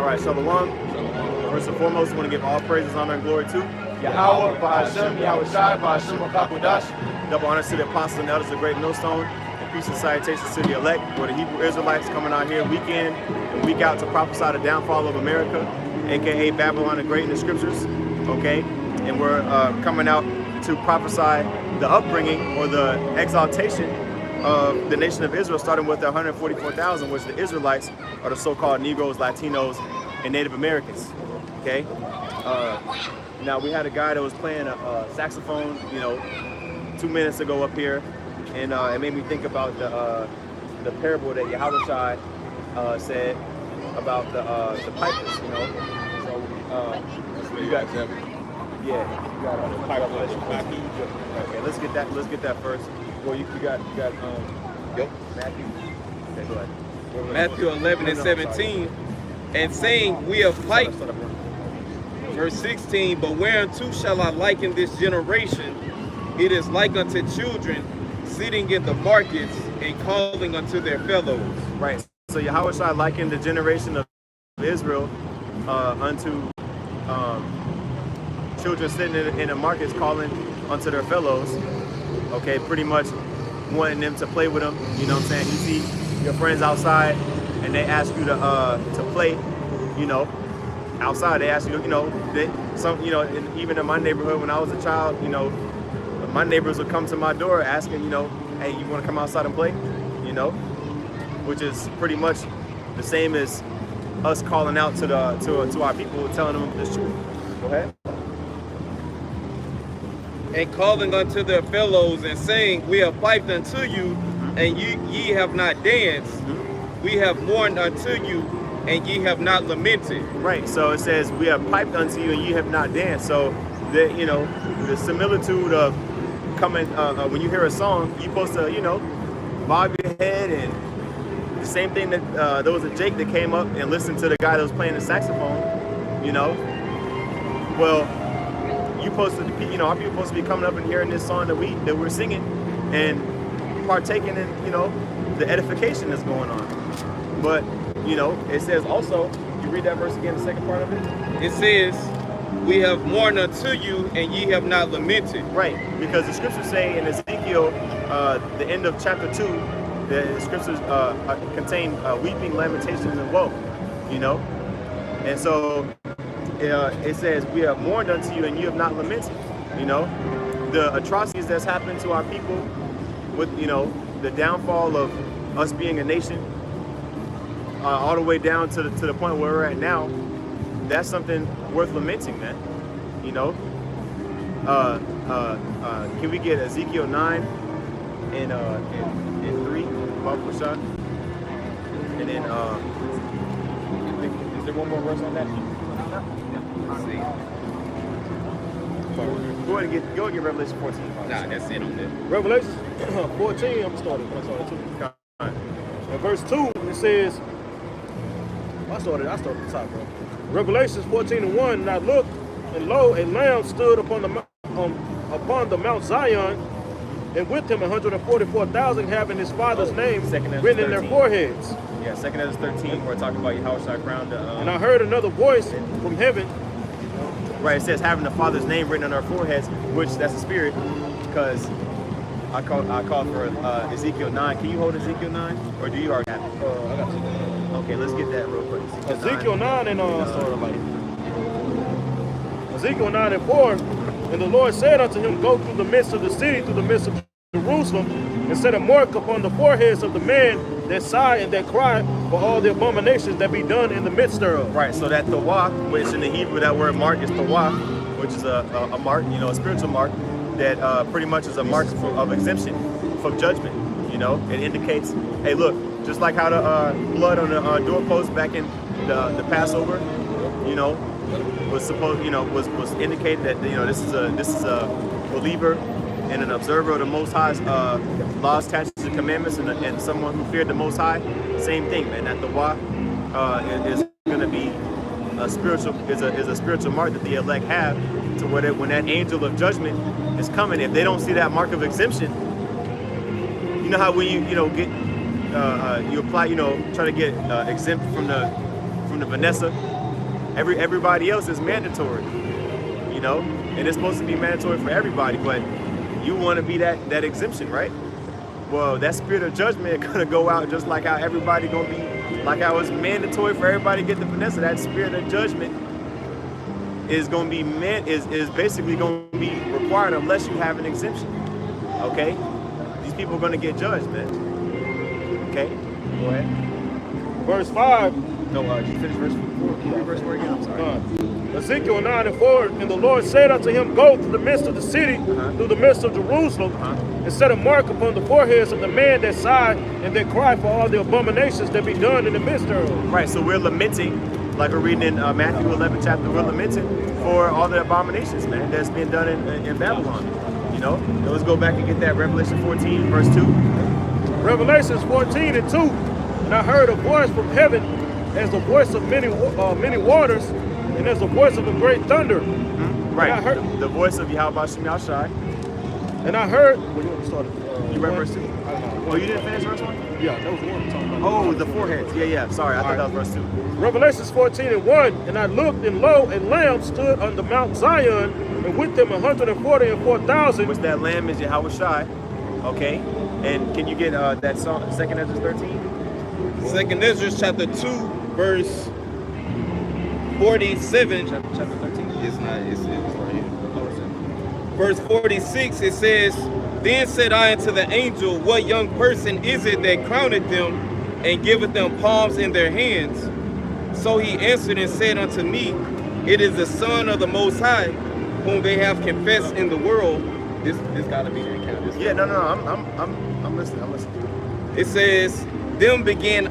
right, Shalom. First and foremost, I want to give all praises, honor, and glory to Yahweh, Ba'ashem, Yahweh Shai, Ba'ashem, Kakudash. double honors to the apostles and elders of the great millstone, and peace and salutations to the elect, or the Hebrew Israelites coming out here week in and week out to prophesy the downfall of America, aka Babylon the Great in the scriptures. Okay, and we're coming out to prophesy the upbringing or the exaltation of the nation of Israel, starting with the 144,000, which the Israelites are the so-called Negroes, Latinos, and Native Americans. Okay. Now we had a guy that was playing a saxophone, 2 minutes ago up here, and it made me think about the parable that Yahushua said about the pipers. So you got the pipe. Okay, let's get that first. Well, you got Matthew. Okay, go ahead. Matthew 11:17, and saying, we have piped. Verse 16, but whereunto shall I liken this generation? It is like unto children sitting in the markets and calling unto their fellows. Right. So Yahushua likened the generation of Israel unto children sitting in the markets calling unto their fellows. Okay, pretty much wanting them to play with them. You know what I'm saying? You see your friends outside and they ask you to play, outside. They ask you, and even in my neighborhood when I was a child, my neighbors would come to my door asking, hey, you want to come outside and play? Which is pretty much the same as us calling out to our people, telling them the truth. Go ahead. And calling unto their fellows and saying, we have piped unto you, and ye have not danced. We have mourned unto you, and ye have not lamented. Right. So it says, we have piped unto you, and ye have not danced. So the similitude of coming when you hear a song, you're supposed to bob your head, and the same thing that there was a Jake that came up and listened to the guy that was playing the saxophone. Well, our people supposed to be coming up and hearing this song that we're singing and partaking in the edification that's going on. But it says also, you read that verse again, the second part of it. It says, we have mourned unto you, and ye have not lamented. Right, because the scriptures say in Ezekiel, the end of chapter 2, the scriptures contain weeping, lamentations, and woe. And so it says, we have mourned unto you, and you have not lamented. The atrocities that's happened to our people with the downfall of us being a nation, all the way down to the point where we're at now. That's something worth lamenting, man. Can we get Ezekiel 9 and 3, Bible shot? And then is there one more verse on that? Let's see. Go ahead and get Revelation 14. Nah, that's it on there. Revelation 14, I'm starting 2. In verse 2, it says, I started at the top, bro. Revelations 14:1, and I looked, and lo, a lamb stood upon the Mount Zion, and with him 144,000 having his father's name written in their foreheads. Yeah, 2 Ezra 13, we're talking about Yahushua crowned. And I heard another voice from heaven. Right, it says having the Father's name written on our foreheads, which that's the spirit, because I called for Ezekiel 9. Can you hold Ezekiel 9, or do you already have it? I got you. Okay, let's get that real quick. Ezekiel 9 and Ezekiel 9 and 4, and the Lord said unto him, go through the midst of the city, through the midst of Jerusalem, and set a mark upon the foreheads of the men that sigh and that cry for all the abominations that be done in the midst thereof. Right, so that tawaf, which in the Hebrew that word mark is tawaf, which is a mark, a spiritual mark that pretty much is a mark of exemption from judgment. It indicates, hey, look, just like how the blood on the doorpost back in the Passover, was supposed, was indicated that this is a believer and an observer of the Most High's laws, statutes, and commandments, and someone who feared the Most High. Same thing, man. That tawaf is going to be a spiritual mark that the elect have, to where when that angel of judgment is coming, if they don't see that mark of exemption, you know how when you get you apply, try to get exempt from the Vanessa, Everybody else is mandatory, you know, and it's supposed to be mandatory for everybody, but you want to be that exemption, right? Well, that spirit of judgment gonna go out just like how everybody gonna be, like how it's mandatory for everybody to get the Vanessa. That spirit of judgment is gonna be is basically gonna be required unless you have an exemption. Okay, these people are gonna get judged, man. Okay, go ahead. Verse 5. No, did you finish verse 4? Can you read verse 4 again? I'm sorry. Ezekiel 9:4, and the Lord said unto him, Go through the midst of the city, through the midst of Jerusalem, and set a mark upon the foreheads of the man that sigh and that cry for all the abominations that be done in the midst thereof. Right, so we're lamenting, like we're reading in Matthew 11 chapter, we're lamenting for all the abominations, man, that's been done in Babylon. You know, so let's go back and get that Revelation 14, verse 2. Revelations 14:2, and I heard a voice from heaven as the voice of many waters, and as the voice of a great thunder. Right, I heard, the voice of Yahweh Shem Yahshai. And I heard, well, you want to start it? You read verse 2? Oh, you didn't finish verse 1? Yeah, that was one talking about. Oh, the foreheads. Yeah, sorry, I thought that was verse 2. Revelations 14:1, and I looked, and lo, a lamb stood on the Mount Zion, and with them 144,000. Which that lamb is Yahweh Shai. Okay, and can you get that song, 2 Ezra 13? 2 Ezra chapter 2, verse 47. Chapter 13? It's not, it's right here. Verse 46, it says, Then said I unto the angel, What young person is it that crowneth them, and giveth them palms in their hands? So he answered and said unto me, It is the Son of the Most High, whom they have confessed in the world. This gotta be the account. Yeah, no, I'm listening. It says, Then began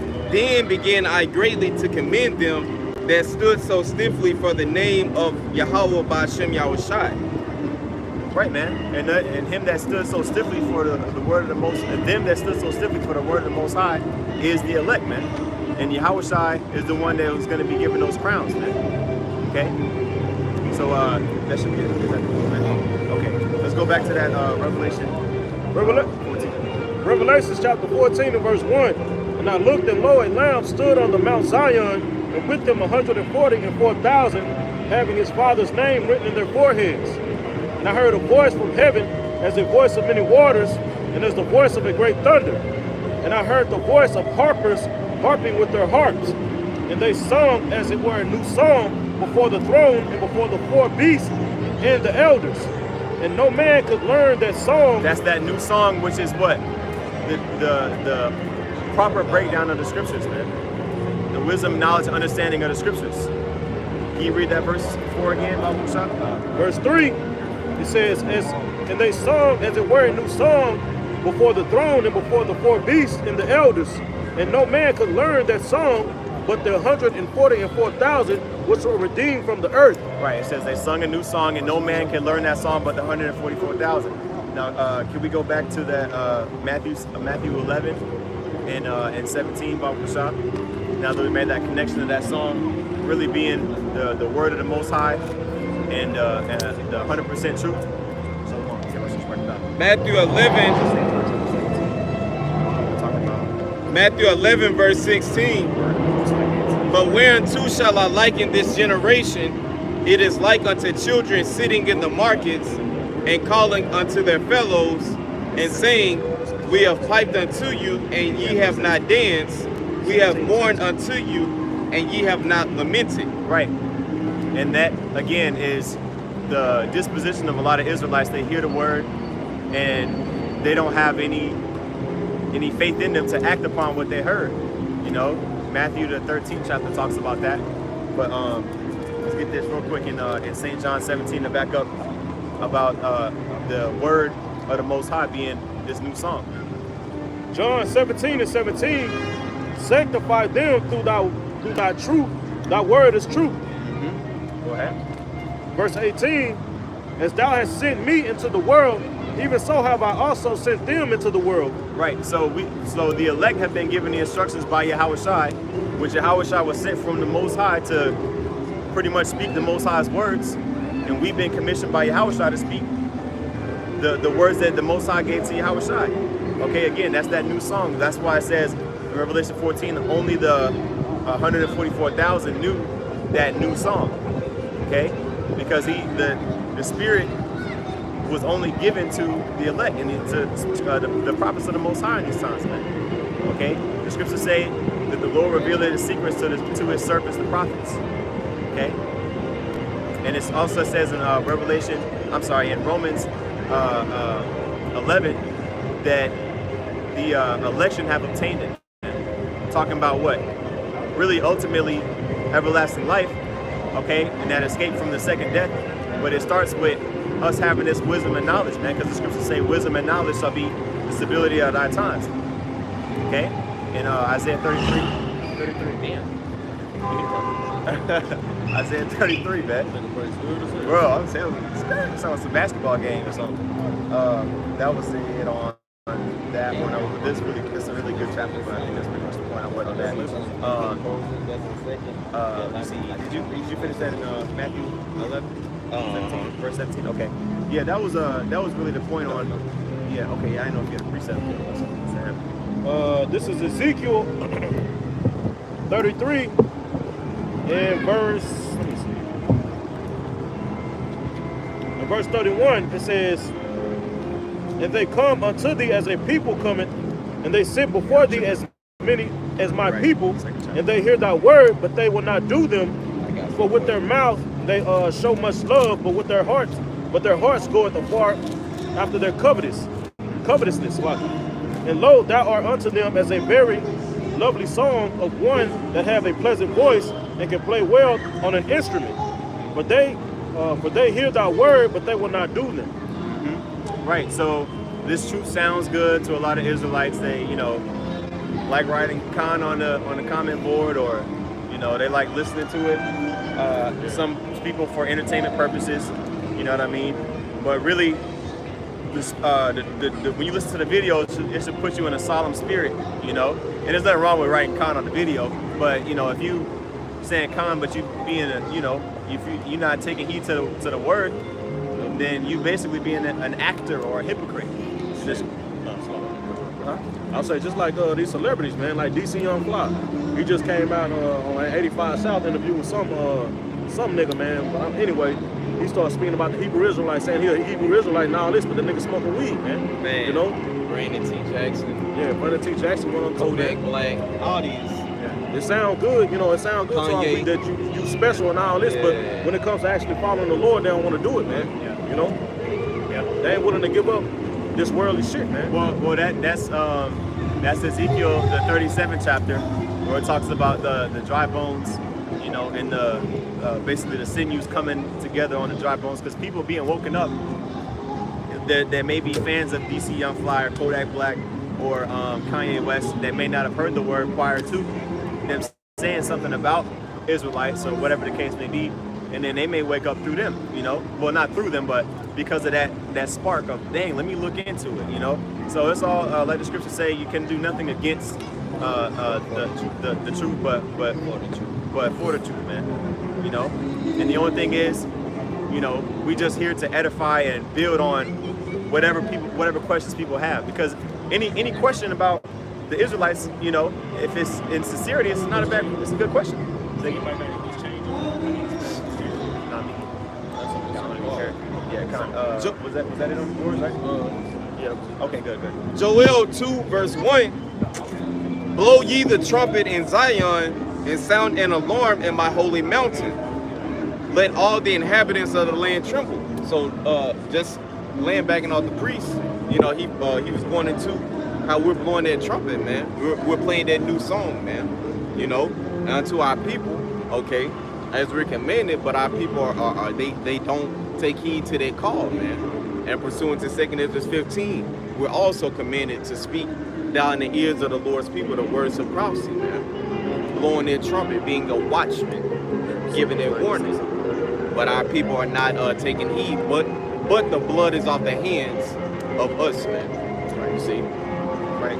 I greatly to commend them that stood so stiffly for the name of Yahweh by Shem Yahushai. Right, man, and him that stood so stiffly for the word of the Most, and them that stood so stiffly for the word of the Most High is the elect, man. And Yahushai is the one that was going to be given those crowns, man. Okay, so that should be it. Okay, let's go back to that Revelation 14. Revelations chapter 14 and verse 1. And I looked, and lo, a lamb stood on the Mount Zion, and with them 144,000, having his father's name written in their foreheads. And I heard a voice from heaven as the voice of many waters, and as the voice of a great thunder. And I heard the voice of harpers harping with their harps. And they sung as it were a new song before the throne and before the four beasts and the elders. And no man could learn that song. That's that new song, which is what? The proper breakdown of the scriptures, man. The wisdom, knowledge, and understanding of the scriptures. Can you read that verse 4 again, Babu Shah? Verse 3, it says, and they sung as it were a new song before the throne and before the four beasts and the elders. And no man could learn that song but the 144,000 which were redeemed from the earth. Right, it says they sung a new song and no man can learn that song but the 144,000. Now, can we go back to that Matthew 11 and 17, Babu Shah? Now that we made that connection to that song really being the word of the Most High and the 100% truth. Matthew 11. Matthew 11 verse 16. But whereunto shall I liken this generation? It is like unto children sitting in the markets and calling unto their fellows and saying, We have piped unto you, and ye have not danced. We have mourned unto you, and ye have not lamented. Right. And that, again, is the disposition of a lot of Israelites. They hear the word, and they don't have any faith in them to act upon what they heard. You know, Matthew the 13th chapter talks about that. But let's get this real quick in St. John 17 to back up about the word of the Most High being this new song. John 17 and 17, sanctify them through thy truth. Thy word is truth. Go ahead. Verse 18, as thou hast sent me into the world, even so have I also sent them into the world. Right, so the elect have been given the instructions by Yahushai, which Yahushai was sent from the Most High to pretty much speak the Most High's words, and we've been commissioned by Yahushai to speak the words that the Most High gave to Yahushai. Okay, again, that's that new song. That's why it says in Revelation 14, only the 144,000 knew that new song, okay? Because the Spirit was only given to the elect and to the prophets of the Most High in these times, man. Okay? The scriptures say that the Lord revealed his secrets to his servants, the prophets. Okay? And it also says in in Romans 11, that the election have obtained it. Talking about what? Really, ultimately, everlasting life, okay? And that escape from the second death. But it starts with us having this wisdom and knowledge, man, because the scriptures say wisdom and knowledge shall be the stability of thy times. Okay? In Isaiah 33. Damn. Isaiah 33, man. Bro, I'm telling you, it sounds like a basketball game or something. That was it on that one. This is a really good chapter, but I think that's pretty much the point I went on that. Did you finish that in Matthew 11? 17, verse 17. Okay. Yeah, that was really the point on. Yeah. Okay. Yeah, I know if you had a precept. This is Ezekiel 33 and verse. Let me see. In verse 31, it says, "And they come unto thee as a people cometh, and they sit before thee as many as my people, and they hear thy word, but they will not do them. For with their mouth they show much love, but their hearts goeth afar after their covetousness. And lo, thou art unto them as a very lovely song of one that have a pleasant voice and can play well on an instrument. But they hear thy word, but they will not do them." Mm-hmm. Right. So this truth sounds good to a lot of Israelites. They, like writing con on the comment board, or they like listening to it. Some people for entertainment purposes, you know what I mean? But really, this, when you listen to the video, it should put you in a solemn spirit, And there's nothing wrong with writing con on the video, but if you saying con, but you being if you're not taking heed to the word, then you basically being an actor or a hypocrite. I'll say just like these celebrities, man, like DC Young Fly. He just came out on an 85 South interview with some nigga, man. But anyway, he started speaking about the Hebrew Israelite, saying he a Hebrew Israelite and all this, but the nigga smoking weed, man. Brandon T. Jackson. Yeah, Brandon T. Jackson went on Kodak Black. All these. Yeah. It sound good, it sound good Kanye. to that you special and all this, but when it comes to actually following the Lord, they don't want to do it, man. Yeah. They ain't willing to give up this worldly shit, man. Well, that's Ezekiel, the 37th chapter, where it talks about the dry bones, and the basically the sinews coming together on the dry bones, because people being woken up. There may be fans of DC Young Fly or Kodak Black or Kanye West that may not have heard the word prior to them saying something about Israelites or whatever the case may be, and then they may wake up through them, well, not through them, but because of that spark of, dang, let me look into it, So it's all like the scriptures say, you can do nothing against the truth, but for the truth, man, And the only thing is, we just here to edify and build on whatever questions people have, because any question about the Israelites, if it's in sincerity, it's a good question. Was that it on the board, right? Yeah. Okay, good. Joel 2 verse 1. "Blow ye the trumpet in Zion, and sound an alarm in my holy mountain. Let all the inhabitants of the land tremble." So just laying back and off the priest, he was going into how we're blowing that trumpet, man. We're playing that new song, man. Unto our people, okay, as we're commanded, but our people they don't take heed to that call, man. And pursuant to 2 Ezra 15, we're also commanded to speak down in the ears of the Lord's people the words of prophecy, man. Blowing their trumpet, being a watchman, giving their warning. But our people are not taking heed, but the blood is off the hands of us, man. Right, you see? Right.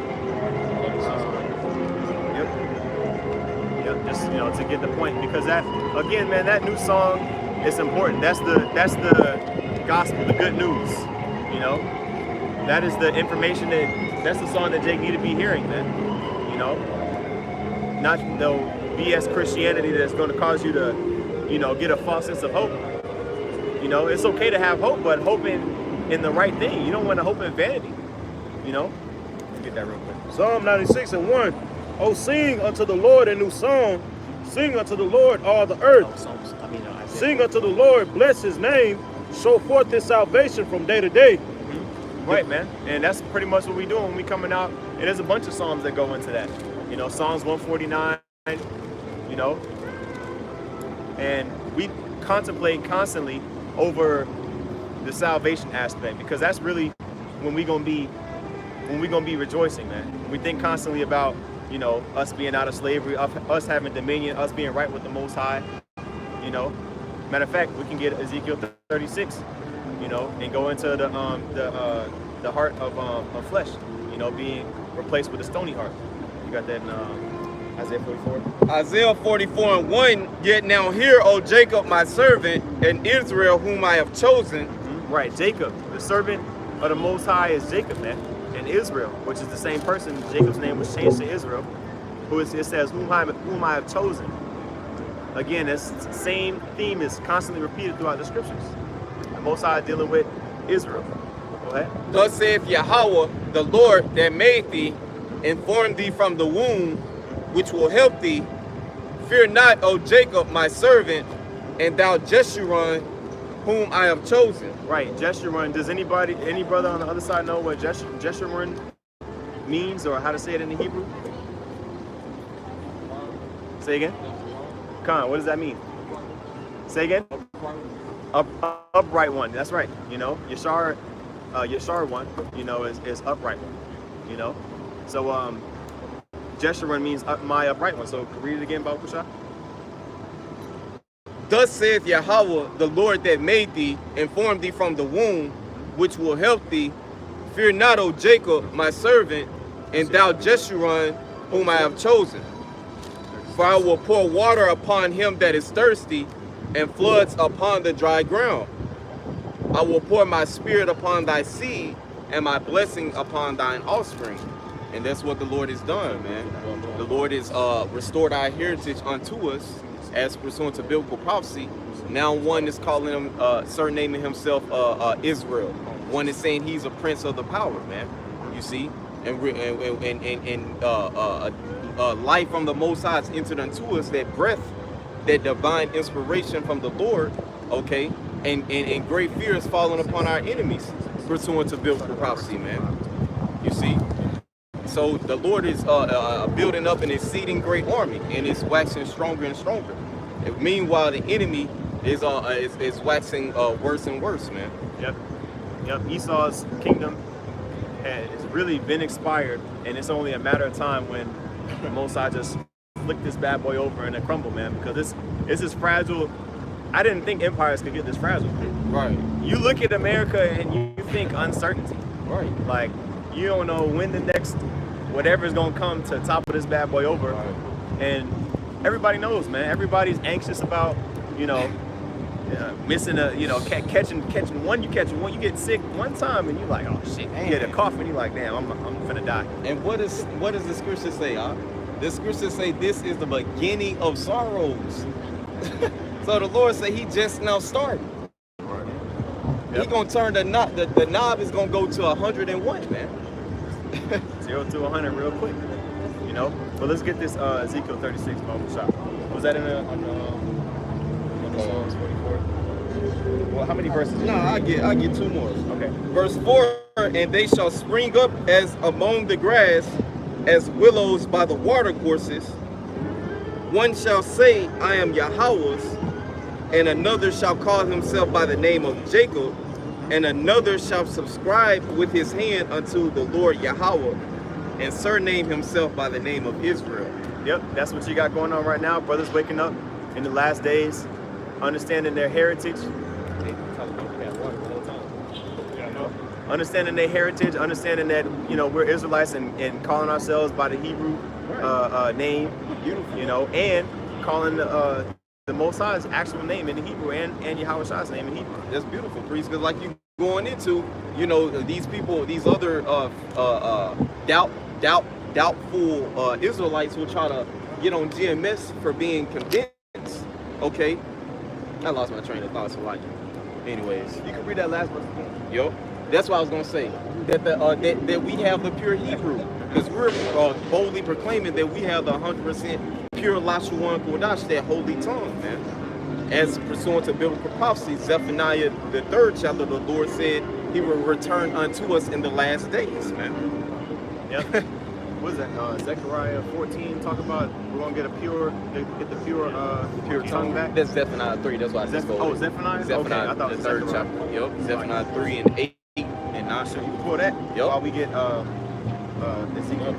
Yep. Just to get the point, because that, again, man, that new song is important. That's the gospel, the good news. That is the information that's the song that Jake need to be hearing, man. Not no BS Christianity that's going to cause you to you know, get a false sense of hope. You know, it's okay to have hope, but hoping in the right thing. You don't want to hope in vanity. You know? Let's get that real quick. Psalm 96:1. Oh, sing unto the Lord a new song. Sing unto the Lord all the earth. Sing unto the Lord, bless his name. Show forth his salvation from day to day. Right, man. And that's pretty much what we do when we coming out. And there's a bunch of psalms that go into that. You know, Psalms 149, you know. And we contemplate constantly over the salvation aspect, because that's really when we gonna be rejoicing, man. We think constantly about, you know, us being out of slavery, us having dominion, us being right with the Most High. You know, matter of fact, we can get Ezekiel 36, you know, and go into the heart of flesh, you know, being replaced with a stony heart. You got that in Isaiah 44. Isaiah 44:1. Yet now hear, O Jacob, my servant, and Israel, whom I have chosen. Right, Jacob, the servant of the Most High is Jacob, man, and Israel, which is the same person. Jacob's name was changed to Israel, it says whom I have chosen. Again, this same theme is constantly repeated throughout the scriptures. The Most High dealing with Israel. Go ahead. Thus saith Yahweh, the Lord that made thee, and formed thee from the womb, which will help thee. Fear not, O Jacob, my servant, and thou Jeshurun, whom I have chosen. Right, Jeshurun. Does any brother on the other side know what Jeshurun means, or how to say it in the Hebrew? Say again. Khan, what does that mean? Say again. Upright one. That's right. You know, Yashar one, you know, is upright one. You know, so Jeshurun means my upright one. So read it again, Baal Kusha. Thus saith Yahweh, the Lord that made thee, and formed thee from the womb, which will help thee. Fear not, O Jacob, my servant, and thou Jeshurun, whom I have chosen. For I will pour water upon him that is thirsty, and floods upon the dry ground. I will pour my spirit upon thy seed, and my blessing upon thine offspring. And that's what the Lord has done, man. The Lord has restored our heritage unto us, as pursuant to biblical prophecy. Now one is calling him, surnaming himself Israel. One is saying he's a prince of the power, man. You see, and life from the Most High has entered unto us, that breath, that divine inspiration from the Lord, okay, and great fear is falling upon our enemies, pursuant to biblical prophecy, man. You see. So the Lord is building up an exceeding great army, and it's waxing stronger and stronger. And meanwhile, the enemy is waxing worse and worse, man. Yep. Esau's kingdom has really been expired, and it's only a matter of time when the Most High just flick this bad boy over and it crumble, man. Because it's as fragile. I didn't think empires could get this fragile. Right. You look at America and you think uncertainty. Right. Like, you don't know when the next whatever is gonna come to topple this bad boy over. Right. And everybody knows, man. Everybody's anxious about, you know, missing a, you know, catching one. You catch one, you get sick one time, and you're like, oh shit. You get a cough, and you're like, damn, I'm finna die. And what does the scripture say, huh? The scripture say this is the beginning of sorrows. So the Lord say he just now started. Right. He gonna turn the knob is gonna go to 101, man. 0 to 100 real quick, you know. But let's get this Ezekiel 36 moment shot. Was that on the Psalms 44? Well, how many verses? No, I get two more. Okay. Verse 4, and they shall spring up as among the grass, as willows by the water courses. One shall say, I am Yahweh's, and another shall call himself by the name of Jacob, and another shall subscribe with his hand unto the Lord Yahweh, and surname himself by the name of Israel. Yep, that's what you got going on right now. Brothers waking up in the last days, understanding their heritage. Understanding their heritage, understanding that, you know, we're Israelites, and calling ourselves by the Hebrew name, you know, and calling the Most High's actual name in the Hebrew, and Yahweh Shah's name in Hebrew. That's beautiful, priest, because like you going into, you know, these people, these other doubtful Israelites will try to get on GMS for being convinced, okay? I lost my train of thought, so like, anyways. You can read that last verse again. Yo, that's what I was gonna say. That that we have the pure Hebrew, because we're boldly proclaiming that we have the 100% pure Lashawan Kodash, that holy tongue, man. As pursuant to biblical prophecy, Zephaniah the 3rd chapter, the Lord said He will return unto us in the last days, man. Yep. What is that? Zechariah 14 talk about we're gonna get the pure tongue back. That's Zephaniah 3. That's why I just Oh, Zephaniah. Zephaniah, okay, I thought the it was 3rd Zechariah. chapter. Yep, Zephaniah 3 and 8 and 9. So you can pull that while we get Ezekiel.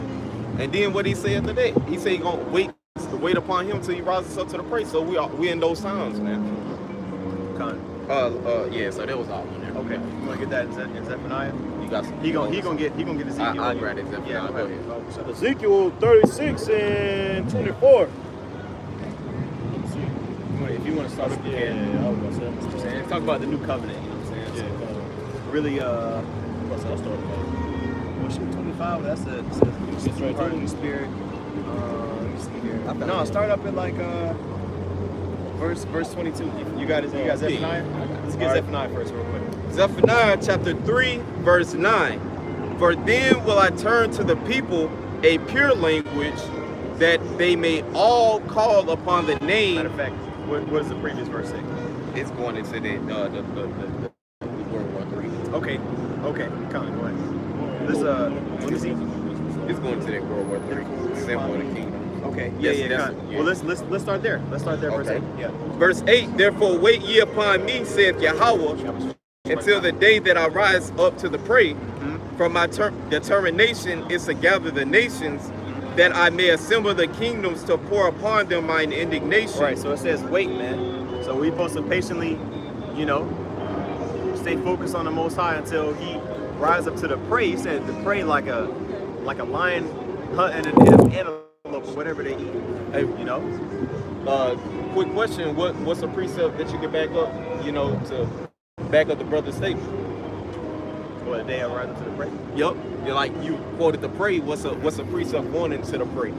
And then what He said today? He said He gonna wait upon Him till He rises up to the praise. So we in those times, man. Yeah. So that was all in there. Okay, you wanna get that in Zephaniah? You got some. He gonna get Ezekiel. I grab it. Zephaniah. Yeah, Go ahead. Ezekiel 36 and 24. If you want to start with I was gonna say. I'm saying, talk about the new covenant. You know what I'm saying? So, really, I'll start about. well, shoot, 25. That's the right there. Holy Spirit. Let me see here. No, start up at like verse 22. You got Zephaniah? Let's get Zephaniah first, real quick. Zephaniah chapter 3, verse 9. For then will I turn to the people a pure language, that they may all call upon the name. Matter of fact, what does the previous verse say? It's going into the World War III. Okay, come on, go ahead. This let me see. It's going to that World War III. Symbol of the kingdom. Okay, Yes, yeah. that's- Well, let's start there. Let's start there, verse Okay. 8. Yeah. Verse 8, therefore wait ye upon me, saith Yahweh, until the day that I rise up to the prey. From my determination is to gather the nations, that I may assemble the kingdoms to pour upon them mine indignation. Right, so it says wait, man. So we supposed to patiently, stay focused on the Most High until He rise up to the prey. He said the prey like a lion hunting an antelope or whatever they eat. Hey, You know? Quick question, what's a precept that you can back up, to back up the brother's statement? Well, the day I rise up to the prey. Yep. You're like you quoted the prey. What's a precept going into the prey?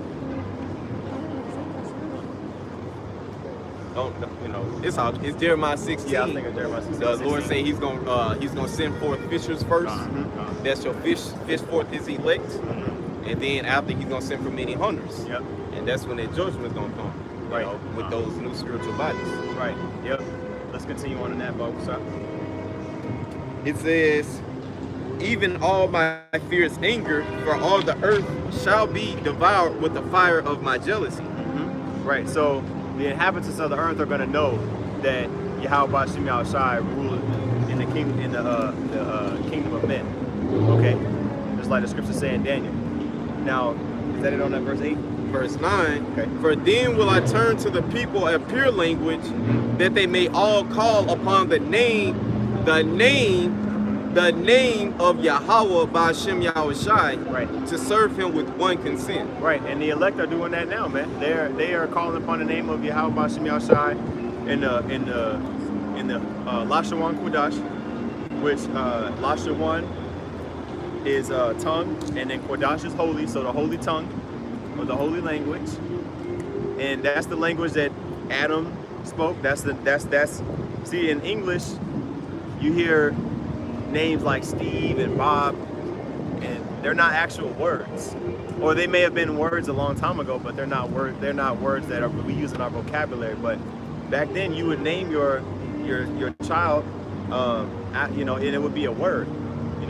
It's Jeremiah 16. Yeah, I think it's Jeremiah 16. The Lord say He's gonna send forth fishers first. That shall fish forth His elect, and then after He's gonna send for many hunters. Yep. And that's when that judgment's gonna come. Right. With those new spiritual bodies. Right. Yep. Let's continue on in that, folks. It says, even all my fierce anger for all the earth shall be devoured with the fire of my jealousy. Right. So the inhabitants of the earth are going to know that Yahweh Bashim Shai ruled in the kingdom of men. Okay. Just like the scriptures say in Daniel. Now, is that it on that verse 8? Verse 9, Okay. For then will I turn to the people a pure language, that they may all call upon the name of Yahweh Ba'Shem Yahushai, Right. to serve Him with one consent. Right, and the elect are doing that now, man. They are calling upon the name of Yahweh Bashim Shai in the Lashawan Kodash, which Lashawan is tongue, and then Kodash is holy, so the holy tongue, or the holy language, and that's the language that Adam spoke. See, in English, you hear names like Steve and Bob, and they're not actual words, or they may have been words a long time ago, but they're not words that we use in our vocabulary. But back then, you would name your child, and it would be a word.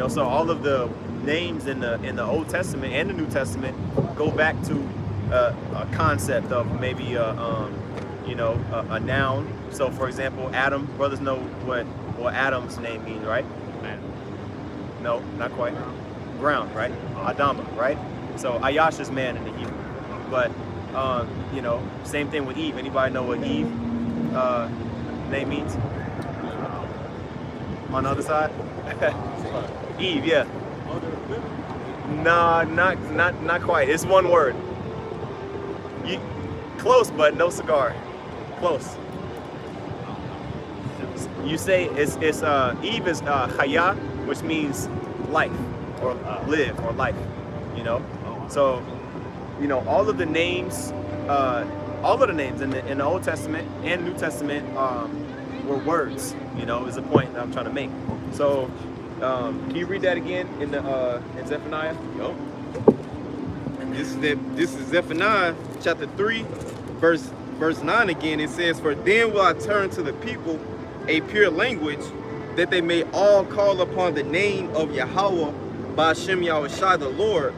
So all of the names in the Old Testament and the New Testament go back to a concept of maybe a noun. So for example, Adam, brothers know what Adam's name means, right? No, not quite. Ground, right? Adama, right? So Ayash is man in the Hebrew. But same thing with Eve. Anybody know what Eve name means? On the other side? Eve, yeah. No, not quite. It's one word. Close, but no cigar. Close. You say it's Eve is Chaya, which means life or live or life. So all of the names in the Old Testament and New Testament were words. You know, is the point that I'm trying to make. So, can you read that again in Zephaniah? Yup. This is Zephaniah chapter 3, verse 9 again. It says, "For then will I turn to the people a pure language, that they may all call upon the name of Yahweh by Hashem Yahushua the Lord,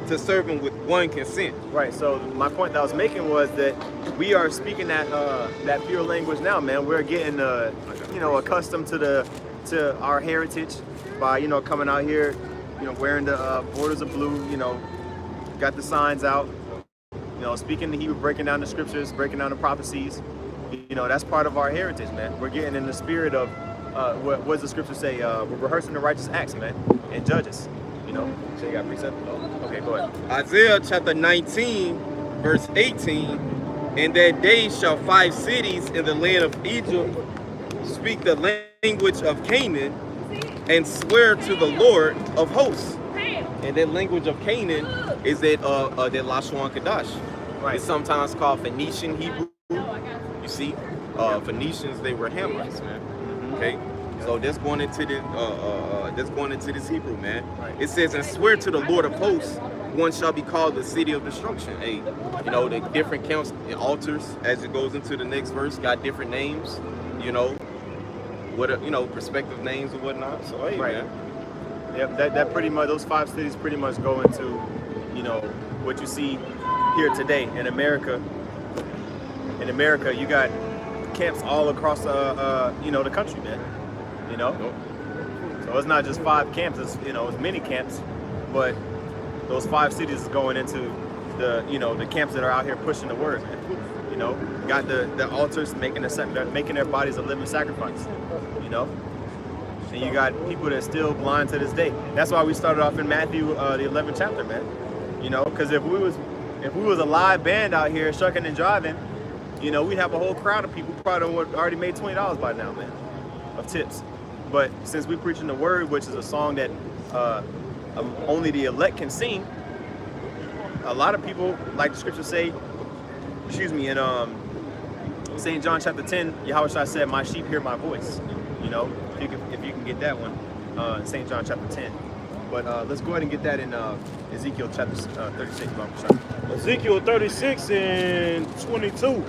to serve him with one consent." Right. So my point that I was making was that we are speaking that pure language now, man. We're getting accustomed to our heritage by coming out here, wearing the borders of blue, got the signs out, speaking the Hebrew, breaking down the scriptures, breaking down the prophecies. That's part of our heritage, man. We're getting in the spirit of what does the scripture say? We're rehearsing the righteous acts, man, and Judges. So you got precept? Oh, okay, go ahead. Isaiah chapter 19, verse 18, "In that day shall 5 cities in the land of Egypt speak the language of Canaan, and swear to the Lord of hosts." And that language of Canaan is that Lashon Kadash. Right. It's sometimes called Phoenician Hebrew. You see, Phoenicians, they were Hamites, man. Okay, so that's going into this Hebrew, man. Right. It says, "And swear to the Lord of hosts, one shall be called the city of destruction." Hey, the different camps and altars as it goes into the next verse got different names. Perspective names and whatnot. So hey, Right. man. Yep, that pretty much, those 5 cities pretty much go into, what you see here today in America. In America, you got camps all across the country, man. So it's not just 5 camps, it's many camps, but those 5 cities is going into the camps that are out here pushing the word, man. Got the altars making their bodies a living sacrifice. And you got people that are still blind to this day. That's why we started off in Matthew the 11th chapter, man. Because if we was a live band out here shucking and driving, we'd have a whole crowd of people probably would already made $20 by now, man, of tips. But since we preaching the word, which is a song that only the elect can sing, a lot of people, like the scriptures say, in St. John chapter 10, Yahushua said, "My sheep hear my voice." If you can get that one, St. John chapter 10. But let's go ahead and get that in Ezekiel chapter 36. Ezekiel 36 and 22.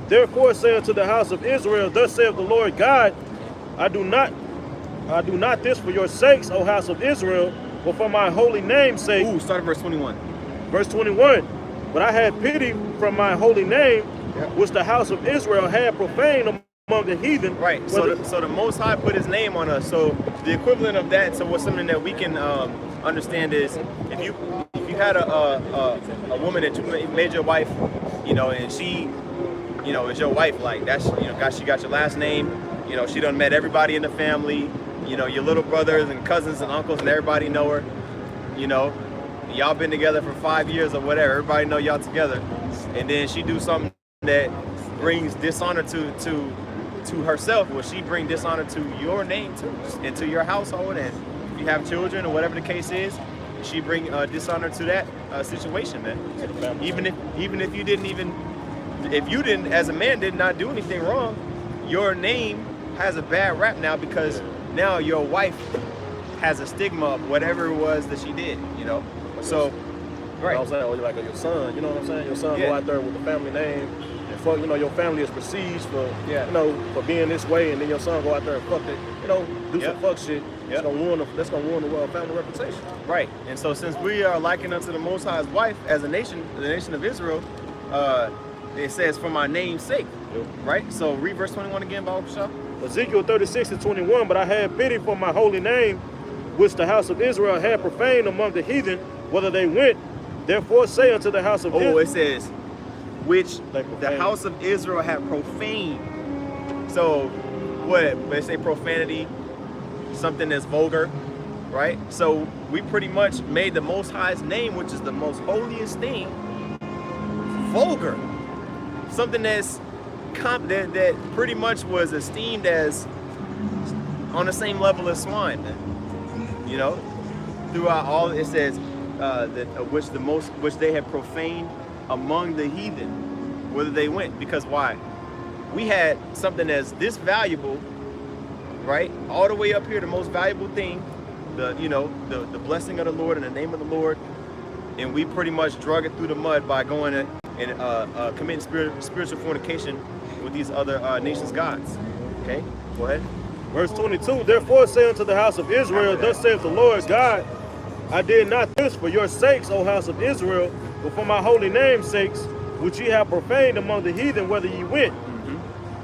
"Therefore say unto the house of Israel, Thus saith the Lord God, I do not this for your sakes, O house of Israel, but for my holy name's sake." Ooh, start at verse 21. Verse 21. "But I had pity from my holy name, which the house of Israel had profaned among the heathen." Right. So the Most High put His name on us. So the equivalent of that, so what's something that we can understand is, if you had a woman that you made your wife, and she, is your wife, like that's, she got your last name, she done met everybody in the family, your little brothers and cousins and uncles and everybody know her, y'all been together for 5 years or whatever, everybody know y'all together, and then she do something that brings dishonor to herself. Will she bring dishonor to your name too, and to your household? And if you have children or whatever the case is, she bring dishonor to that situation, man. Even if you didn't, as a man, did not do anything wrong, your name has a bad rap now, because now your wife has a stigma of whatever it was that she did. So, right. I'm saying, or like your son, you know what I'm saying? Your son Yeah. go out there with the family name, and fuck, your family is perceived for, Yeah. for being this way, and then your son go out there and fuck it, do Yep. some fuck shit. Yep. That's gonna ruin the family reputation. Right. And so since we are likened unto the Most High's wife as a nation, the nation of Israel, it says, "For my name's sake." Yep. Right? So read verse 21 again, Baruch Shah. Ezekiel 36 and 21, "But I had pity for my holy name, which the house of Israel had profaned among the heathen, whether they went. Therefore say unto the house of Israel." It says, "Which They the profaned. house of Israel had profaned." So what? They say profanity, something that's vulgar, right? So we pretty much made the Most High's name, which is the most holiest thing, vulgar. Something that's that pretty much was esteemed as on the same level as swine, man. Throughout all, it says which they had profaned among the heathen, whether they went. Because why? we had something that's this valuable, right? All the way up here, the most valuable thing, the blessing of the Lord in the name of the Lord, and we pretty much drug it through the mud by going and committing spiritual fornication with these other nations' gods. Okay, go ahead. Verse 22, therefore say unto the house of Israel, thus saith the Lord God, I did not this for your sakes, O house of Israel, but for my holy name's sakes, which ye have profaned among the heathen, whither ye went.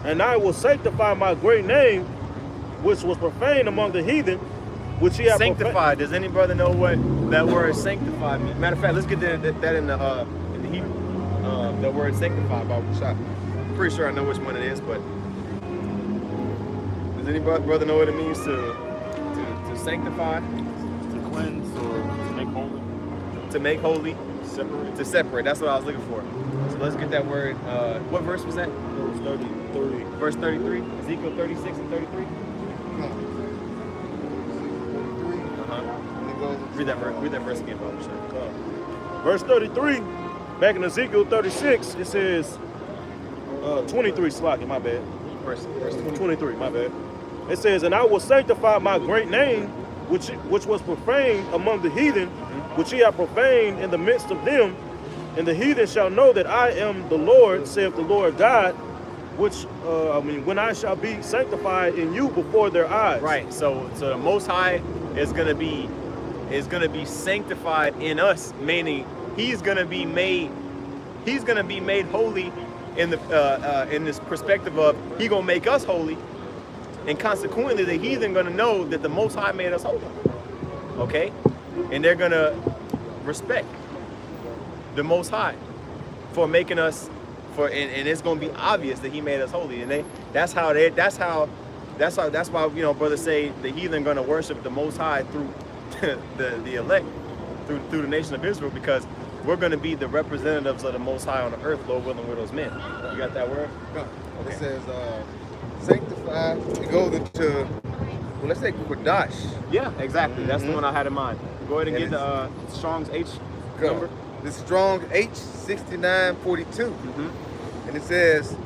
And I will sanctify my great name, which was profaned among the heathen, which ye have sanctified. Does any brother know what that word sanctified means? Matter of fact, let's get that in the Hebrew. The word sanctified, Bible shop. I'm pretty sure I know which one it is, but does any brother know what it means to sanctify? To cleanse or to make holy. To make holy. Separate. To separate. That's what I was looking for. So let's get that word. What verse was that? Verse 33. Verse 33. Ezekiel 36 and 33. Read that verse again, Bible. Verse 33. Back in Ezekiel 36, it says 23. Slocking, my bad. Verse 23. My bad. It says, and I will sanctify my great name, which was profaned among the heathen, which ye have profaned in the midst of them, and the heathen shall know that I am the Lord, saith the Lord God, which when I shall be sanctified in you before their eyes. Right. So the Most High is gonna be sanctified in us, meaning He's gonna be made holy in this perspective of He gonna make us holy, and consequently the heathen gonna know that the Most High made us holy. Okay, and they're gonna respect the Most High for making us and it's gonna be obvious that He made us holy, and that's why brothers say the heathen gonna worship the Most High through the elect, through the nation of Israel, because we're gonna be the representatives of the Most High on the earth, Lord willing, with those men. You got that word? No. Okay. It says sanctify. It goes into, well, let's say Kodash. Yeah, exactly. That's the one I had in mind. Go ahead and get the Strong's H number. The Strong H 6942, and it says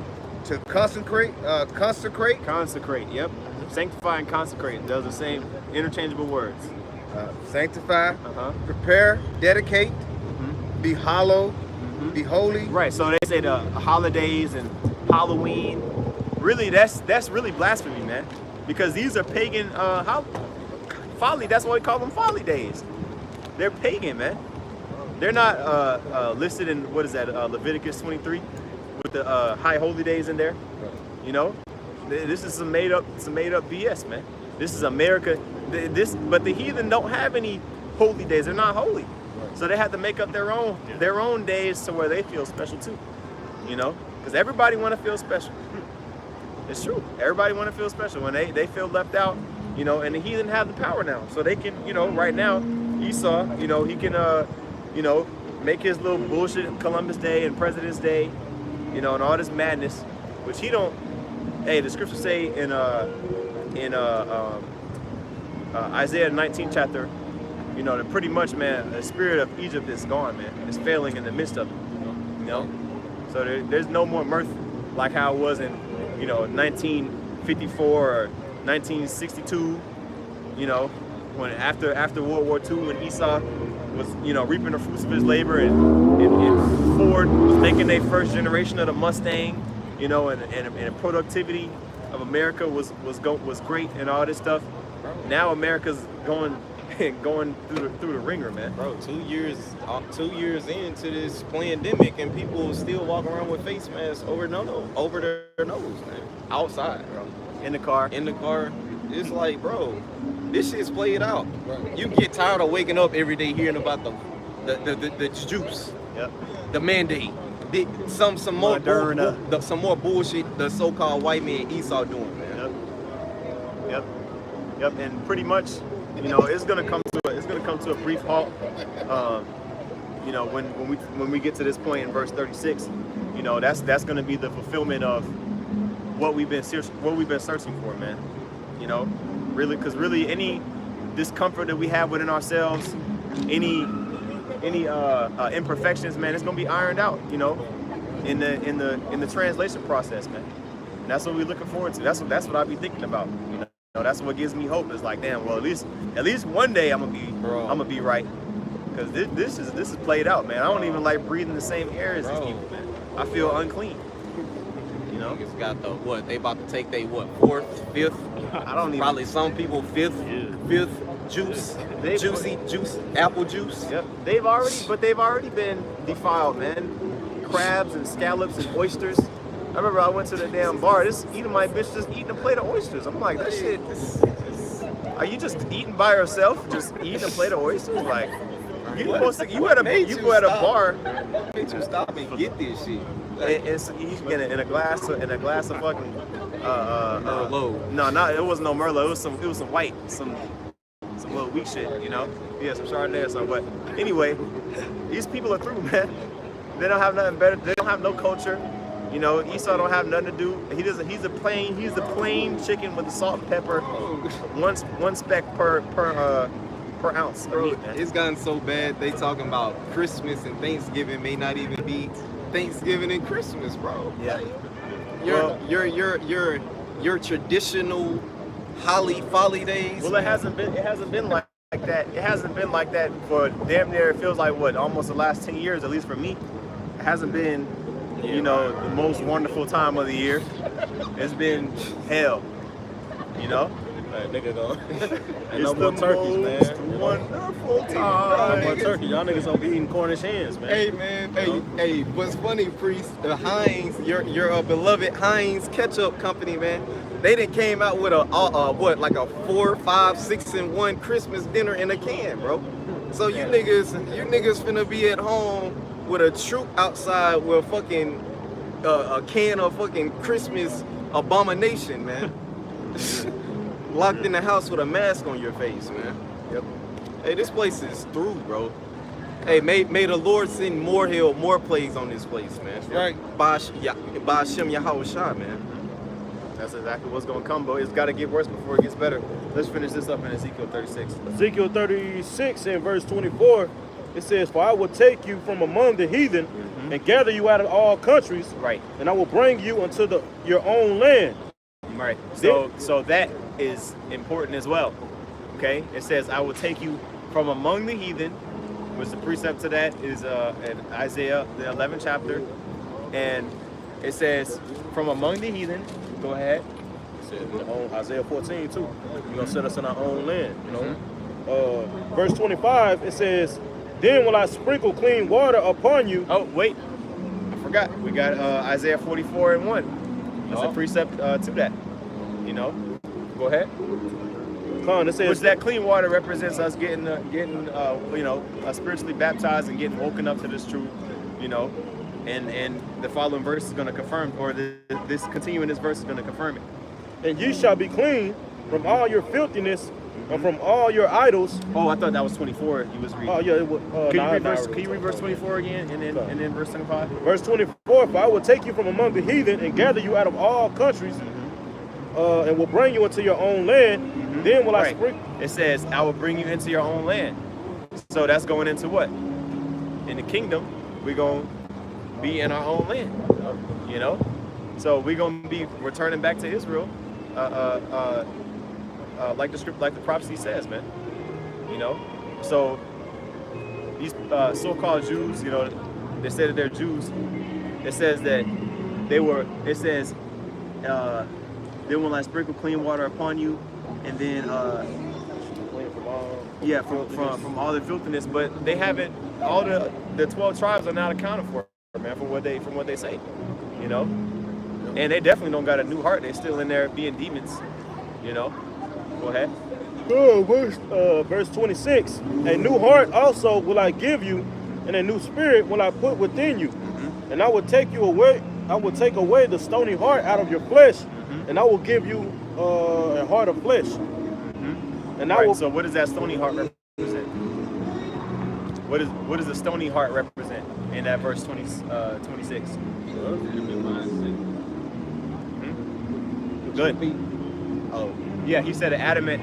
to consecrate. Consecrate. Yep. Sanctify and consecrate. Those are the same interchangeable words. Sanctify, prepare, dedicate, be hollow, be holy. Right. So they say the holidays and Halloween. Really, that's really blasphemy, man. Because these are pagan folly. That's why we call them folly days. They're pagan, man. They're not listed in, what is that, Leviticus 23 with the high holy days in there. You know, this is some made up BS, man. This is America. But the heathen don't have any holy days. They're not holy, so they have to make up their own days to where they feel special too. You know, because everybody want to feel special. It's true. Everybody want to feel special when they feel left out. You know, and the heathen have the power now, so they can. You know, right now, Esau. You know, he can. You know, make his little bullshit Columbus Day and President's Day, you know, and all this madness, which he don't. Hey, the scriptures say in Isaiah 19 chapter, you know, that pretty much, man, the spirit of Egypt is gone, man. It's failing in the midst of it, you know. So there's no more mirth like how it was in, you know, 1954 or 1962, you know, when after World War II, when Esau was, you know, reaping the fruits of his labor, and Ford was making their first generation of the Mustang, you know, and productivity of America was great and all this stuff. Now America's going through the ringer, man. Bro, 2 years into this pandemic, and people still walk around with face masks over their nose, man. Outside, bro. In the car. It's like, bro, this shit's played out. Right. You get tired of waking up every day hearing about the juice, the mandate, some more bullshit the so-called white man Esau doing, man. Yep. And pretty much, you know, it's gonna come to a brief halt. You know, when we get to this point in verse 36, you know, that's gonna be the fulfillment of what we've been searching for, man. You know, really, because really any discomfort that we have within ourselves, any imperfections, man, it's gonna be ironed out, you know, in the translation process, man. And that's what we're looking forward to. That's what I be thinking about. You know, that's what gives me hope. It's like, damn, well, at least one day I'm gonna be right. Because this is played out, man. I don't even like breathing the same air as these people, man. I feel unclean. You know? Niggas got the what? They about to take they what? 4th, 5th? I don't even. Probably some people 5th juice, juice, apple juice. Yep. They've already been defiled, man. Crabs and scallops and oysters. I remember I went to the damn bar. This Edomite bitch just eating a plate of oysters. I'm like, that shit. Are you just eating by yourself? Just eating a plate of oysters? Like, you go at a bar. Made you stop and get this shit. He's getting in a glass of fucking Merlot. No, it wasn't no Merlot. It was some white, some little weak shit, you know. Yeah, some Chardonnay or something. But anyway, these people are through, man. They don't have nothing better. They don't have no culture. You know, Esau don't have nothing to do. He's a plain chicken with the salt and pepper, one speck per ounce of meat, man. It's gotten so bad. They talking about Christmas and Thanksgiving may not even be Thanksgiving and Christmas, bro. Yeah. Your traditional folly days. Well, it hasn't been like that. It hasn't been like that for damn near. It feels like what, almost the last 10 years, at least for me. It hasn't been, you know, the most wonderful time of the year. It's been hell. You know. Nigga going. It's no more turkeys, man. Wonderful time. No more turkey. Y'all niggas gonna be eating Cornish hens, man. Hey man, hey, what's funny, Priest? The Heinz, your beloved Heinz ketchup company, man. They done came out with a 4, 5, 6 in 1 Christmas dinner in a can, bro. So you niggas finna be at home with a troop outside with fucking a can of fucking Christmas abomination, man. Locked in the house with a mask on your face, man. Yep. Hey, this place is through, bro. Hey, may the Lord send more plagues on this place, man. Right. By Hashem Yahushua, man. That's exactly what's gonna come, bro. It's gotta get worse before it gets better. Let's finish this up in Ezekiel 36. Ezekiel 36 and verse 24, it says, "For I will take you from among the heathen and gather you out of all countries, Right. and I will bring you unto your own land." Right. So that is important as well. Okay. It says, "I will take you from among the heathen," which the precept to that is in Isaiah the 11th chapter, and it says, "From among the heathen." Go ahead. It said Isaiah 14 too. You're gonna set us in our own land, you know. Verse 25, it says, "Then will I sprinkle clean water upon you." Oh wait, I forgot. We got Isaiah 44 and 1. There's a precept to that. You know. Go ahead. It says, which that clean water represents us getting spiritually baptized and getting woken up to this truth. You know. And the following verse is going to confirm, or this continuing this verse is going to confirm it. "And you shall be clean from all your filthiness and from all your idols." Oh, I thought that was 24 you was reading. Oh yeah, it was. Can you read verse 24 again, and then verse 25? Verse 24, "For I will take you from among the heathen and gather you out of all countries, and will bring you into your own land. Then will I sprinkle." It says, "I will bring you into your own land." So that's going into what? In the kingdom, we're going to be in our own land, you know. So we're gonna be returning back to Israel, like the prophecy says, man. You know. So these so-called Jews, you know, they say that they're Jews. It says that they were. It says, "Then will I sprinkle clean water upon you," and then from all the filthiness. But they haven't. All the 12 tribes are not accounted for. Man, from what they say, you know, and they definitely don't got a new heart. They're still in there being demons, you know. Go ahead. Verse 26, "A new heart also will I give you, and a new spirit will I put within you, and I will take you away. I will take away the stony heart out of your flesh, and I will give you a heart of flesh." And I will. So what does that stony heart represent? What does the stony heart represent in that verse 26? Good. Oh, yeah. He said an adamant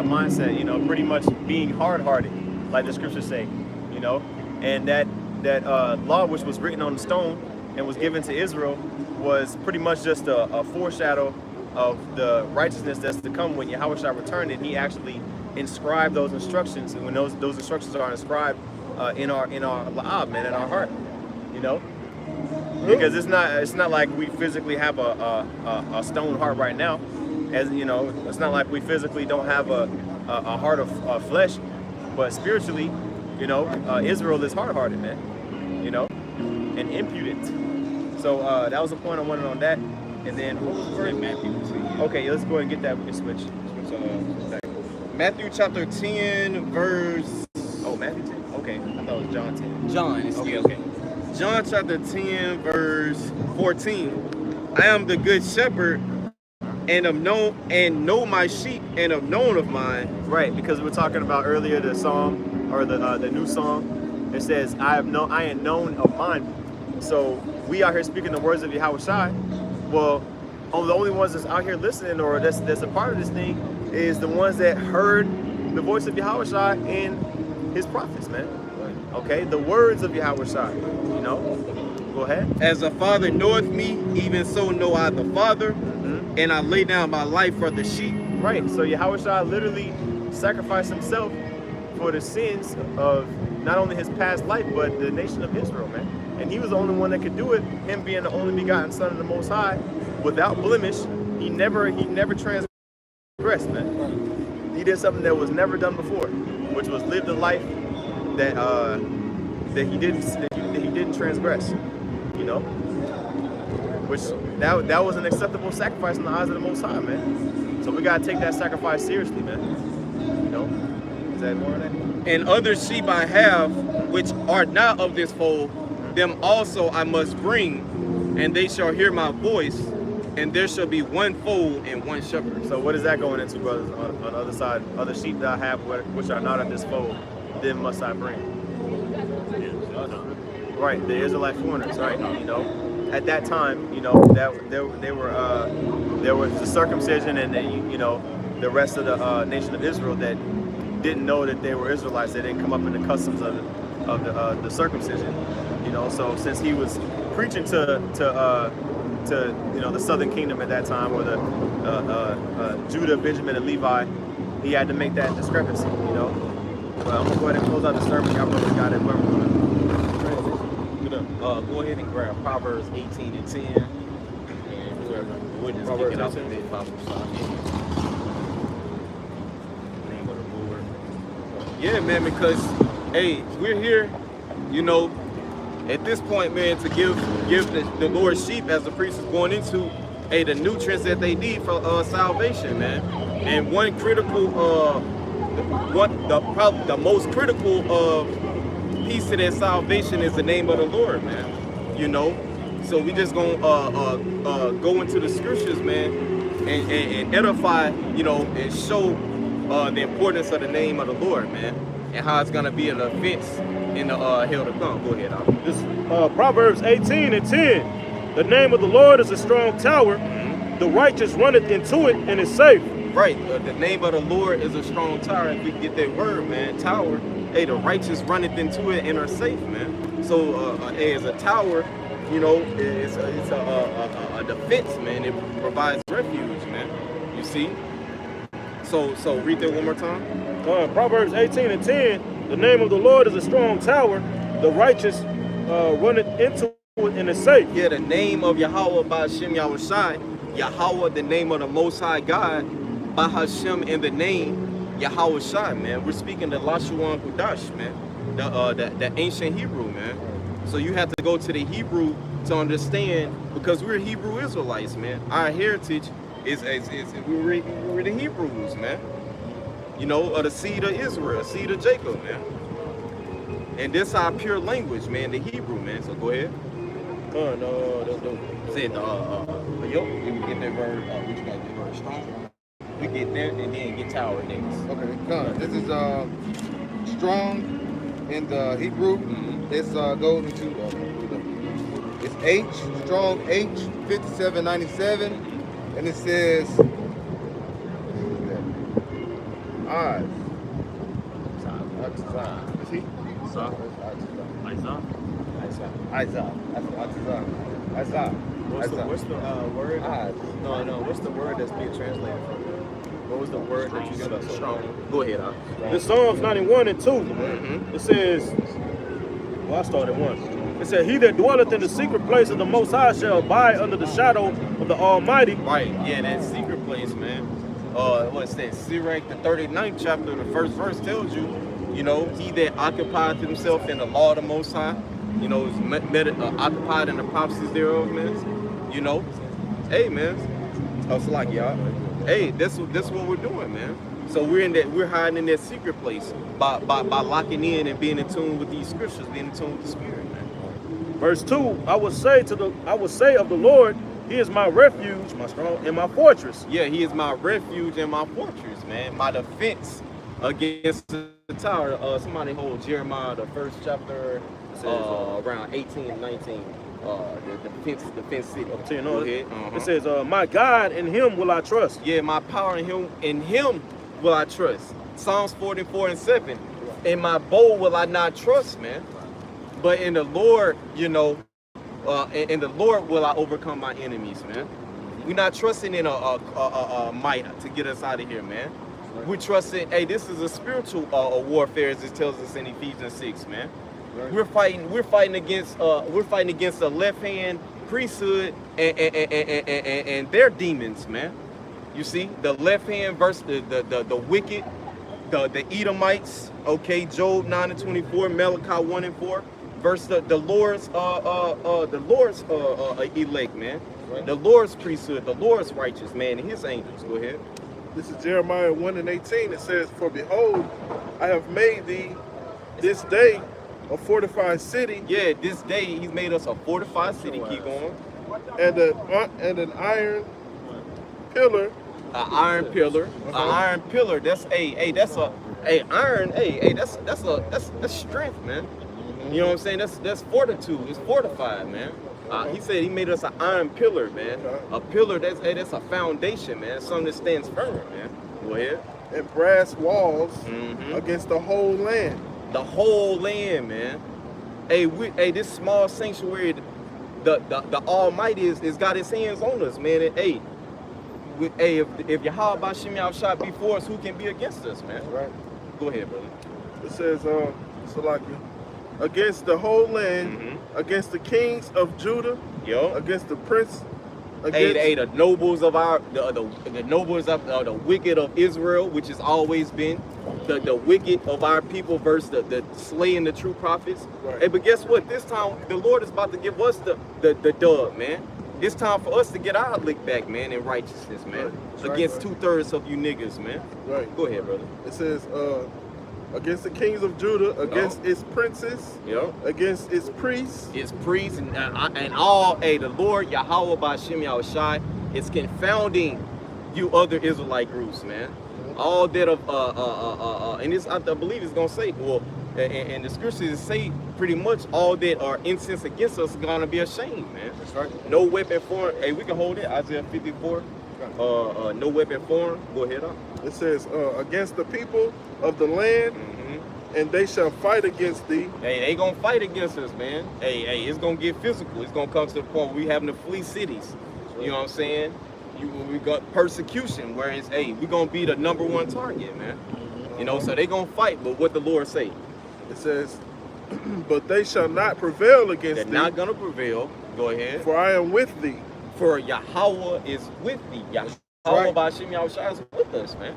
mindset. You know, pretty much being hard-hearted, like the scriptures say. You know, and that law which was written on the stone and was given to Israel was pretty much just a foreshadow of the righteousness that's to come when Yahushua returned, and he actually inscribed those instructions. And when those instructions are inscribed in our la'ab, man, in our heart, you know, because it's not like we physically have a stone heart right now, as you know, it's not like we physically don't have a heart of flesh, but spiritually, you know, Israel is hard-hearted, man, you know, and impudent. So that was the point I wanted on that. And then what was the verse? Okay, let's go ahead and get that. We can switch. Matthew chapter 10, verse. Oh, Matthew 10. Okay, I thought it was John 10. John. Okay. John chapter 10, verse 14. I am the good shepherd, and know my sheep, and am known of mine. Right, because we were talking about earlier the song, or the new song. It says, I am known of mine. So we out here speaking the words of Yahushua. Well, the only ones that's out here listening, or that's a part of this thing, is the ones that heard the voice of Yahushua in his prophets, man. Okay, the words of Yahushua, you know. Go ahead. As the Father knoweth me, even so know I the Father, and I lay down my life for the sheep. Right, so Yahushua literally sacrificed himself for the sins of not only his past life, but the nation of Israel, man. And he was the only one that could do it, him being the only begotten Son of the Most High, without blemish. He never transgressed, man. He did something that was never done before, which was live the life that he didn't transgress, you know. Which that was an acceptable sacrifice in the eyes of the Most High, man. So we gotta take that sacrifice seriously, man. You know. Is that more of that? And other sheep I have, which are not of this fold, them also I must bring, and they shall hear my voice, and there shall be one fold and one shepherd. So what is that going into, brothers? On the other side, other sheep that I have, which are not of this fold, them must I bring. Right, the Israelite foreigners, right? You know, at that time, you know, that there was the circumcision, and you know, the rest of the nation of Israel that didn't know that they were Israelites. They didn't come up in the customs of the circumcision. You know, so since he was preaching to you know, the southern kingdom at that time, or the Judah, Benjamin, and Levi, he had to make that discrepancy. You know. Well, I'm gonna go ahead and close out the sermon. Y'all brothers got it. Go ahead and grab Proverbs 18 and 10, and we'll just pick it up and then Bible Yeah, man, because hey, we're here, you know, at this point, man, to give the Lord's sheep, as the priest is going into, hey, the nutrients that they need for salvation, man. And one critical, the most critical piece of that salvation is the name of the Lord, man. You know, so we just gonna go into the scriptures, man, and edify, you know, and show the importance of the name of the Lord, man, and how it's gonna be an offense in the hell to come. Go ahead, Al. This Proverbs 18 and 10. The name of the Lord is a strong tower. The righteous runneth into it and is safe. Right. The name of the Lord is a strong tower. If we get that word, man, tower. Hey, the righteous runneth into it and are safe, man. So, as a tower, you know, it's a defense, man. It provides refuge, man. You see. So read that one more time. Proverbs 18 and 10. The name of the Lord is a strong tower. The righteous runneth into it and is safe. Yeah, the name of Yahweh by Hashem Yahushai. Yahweh, the name of the Most High God, by Hashem in the name Yahushai, man. We're speaking the Lashuan Kudash, man. The ancient Hebrew, man. So you have to go to the Hebrew to understand, because we're Hebrew Israelites, man. Our heritage is we're the Hebrews, man. You know, the seed of Israel, seed of Jacob, man. And this is our pure language, man, the Hebrew, man. So go ahead. Said yo, we get that word, we got that word strong. We get there and then get tower next. Okay, come. This is strong in the Hebrew. This goes into it's H, strong H, 5797, and it says Isaiah. What's the word? No. What's the word that's being translated from? What was the word that you got? Strong. Go ahead, In Psalms 91 and 2, it says, well, I started 1. It said, he that dwelleth in the secret place of the Most High shall abide under the shadow of the Almighty. Right, yeah, that secret place, man. What's that? Sirach, the 39th chapter, the first verse tells you, you know, he that occupied himself in the law of the Most High, you know, is occupied in the prophecies thereof, man. You know, hey, man. It's like, y'all. Hey, this what we're doing, man. So we're hiding in that secret place by locking in and being in tune with these scriptures, being in tune with the Spirit, man. Verse 2, I will say of the Lord, he is my refuge, my strong, and my fortress. Yeah, he is my refuge and my fortress, man. My defense against the tower. Somebody hold Jeremiah, the 1st chapter, around 18 and 19. The defense city. Go ahead. It says, my God, in him will I trust. Yeah, my power in him will I trust. Psalms 44 and 7. In my bow will I not trust, man. But in the Lord, you know, in the Lord will I overcome my enemies, man. We're not trusting in a might to get us out of here, man. We're trusting, hey, this is a spiritual warfare, as it tells us in Ephesians 6, man. We're fighting against the left-hand priesthood and their demons, man. You see, the left hand versus the wicked, the Edomites, okay, Job 9 and 24, Malachi 1 and 4, versus the Lord's elect, man. The Lord's priesthood, the Lord's righteous, man, and his angels. Go ahead. This is Jeremiah 1 and 18. It says, for behold, I have made thee this day a fortified city. Yeah, this day he's made us a fortified city. Keep going. And an iron pillar. An iron pillar. An iron pillar. That's that's strength, man. You know what I'm saying? That's fortitude. It's fortified, man. He said he made us an iron pillar, man. A pillar that's a foundation, man. Something that stands firm, man. Go ahead. And brass walls against the whole land. The whole land, man. Hey, this small sanctuary, the Almighty is got his hands on us, man. And, if Yahweh Bashim Yahushua be for us, who can be against us, man? Right. Go ahead, brother. It says, Salaki, against the whole land, against the kings of Judah, against the prince, the nobles of the nobles of the wicked of Israel, which has always been the wicked of our people versus the slaying the true prophets. Right. Hey, but guess what? This time the Lord is about to give us the dub, man. It's time for us to get our lick back, man, in righteousness, man. Right. Against 2/3 of you niggas, man. Right. Go ahead, brother. It says, against the kings of Judah, against its princes, against its priests. Its priests and all, the Lord Yahweh Bashim Yahushai is confounding you other Israelite groups, man. All that and this I believe it's gonna say, well, and the scriptures say pretty much all that are incensed against us is gonna be ashamed, man. That's right. No weapon formed. Hey, we can hold it. Isaiah 54. No weapon formed. Go ahead up. It says, against the people of the land, and they shall fight against thee. Hey, they gonna fight against us, man. Hey, it's gonna get physical. It's gonna come to the point where we having to flee cities. You know what I'm saying? We got persecution, whereas, we gonna be the #1 target, man. You know, so they gonna fight, but what the Lord say? It says, but they shall not prevail against They're thee. not gonna prevail. Go ahead. For I am with thee. For Yahweh is with thee. Yahweh Bashim Yahushua is with us, man.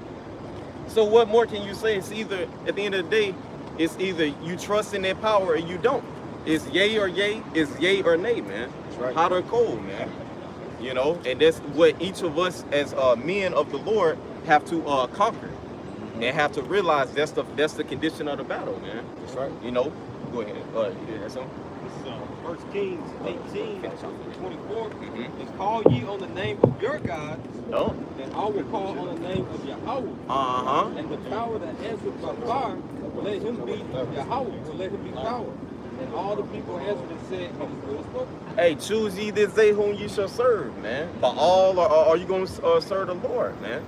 So what more can you say? It's either, at the end of the day, it's either you trust in that power or you don't. It's yay or yay, it's yay or nay, man. Right. Hot or cold, man. You know, and that's what each of us as men of the Lord have to conquer. And have to realize that's the condition of the battle, man. That's right. You know, go ahead. That's something? This is 1 Kings 18, 24. It's call ye on the name of your God, and I will call on the name of Yahweh. And the power that answered by fire, let him be Yahweh, will let him be power. And all the people answered and said, it is good spoken. Hey, choose ye this day whom you shall serve, man. But all are you going to serve the Lord, man?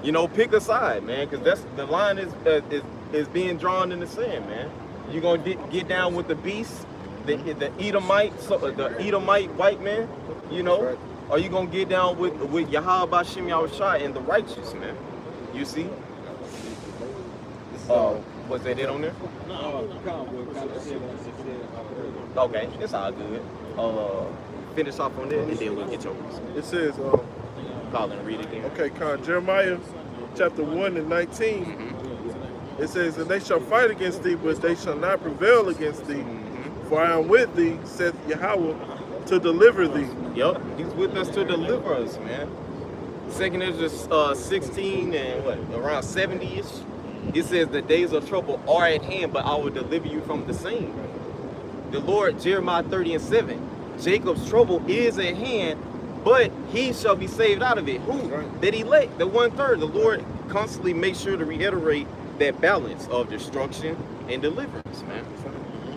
You know, pick a side, man, because that's the line is being drawn in the sand, man. You gonna get down with the beast, the Edomite, the Edomite white man, you know, Right. or you gonna get down with Yahweh Bashim Yahushua and the righteous, man. You see? Was that it on there? Okay, it's all good. Finish off on that and then we'll get yours. It says, Call and read it again. okay, Jeremiah chapter 1 and 19. It says, and they shall fight against thee, but they shall not prevail against thee. For I am with thee, saith Yahweh, to deliver thee. Yep, he's with us to deliver us, man. Second Ezra 16 and what, around 70-ish. It says the days of trouble are at hand, but I will deliver you from the same. The Lord, Jeremiah 30 and 7. Jacob's trouble is at hand, but he shall be saved out of it. Who? Right. That elect, the 1/3. The Lord constantly makes sure to reiterate that balance of destruction and deliverance, man.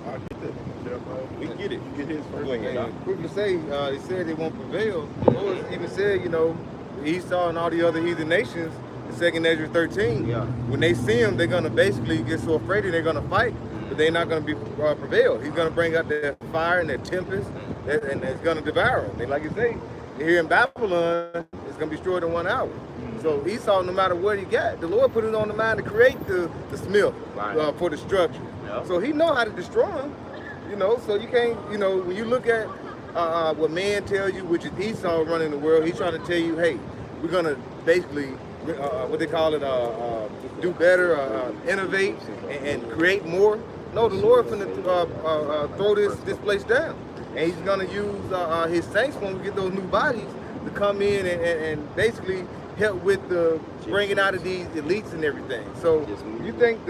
I get that. Jeremiah. We get it. You get his first. Go ahead, Doc. And quick to say, he said they won't prevail. The Lord even said, you know, Esau and all the other heathen nations in 2nd Ezra 13, Yeah. when they see him, they're going to basically get so afraid and they're going to fight, but they're not going to be prevail. He's going to bring out that fire and that tempest, and it's going to devour them. And like you say, here in Babylon, it's going to be destroyed in 1 hour. So Esau, no matter what he got, the Lord put it on the mind to create the smith Right. for destruction. Yeah. So he know how to destroy him. You know, so you can't, you know, when you look at what man tells you, which is Esau running the world, he's trying to tell you, hey, we're going to basically, what they call it, do better, innovate, and create more. No, the Lord finna throw this place down. And he's going to use his saints when we get those new bodies to come in and basically help with the bringing out of these elites and everything. So you think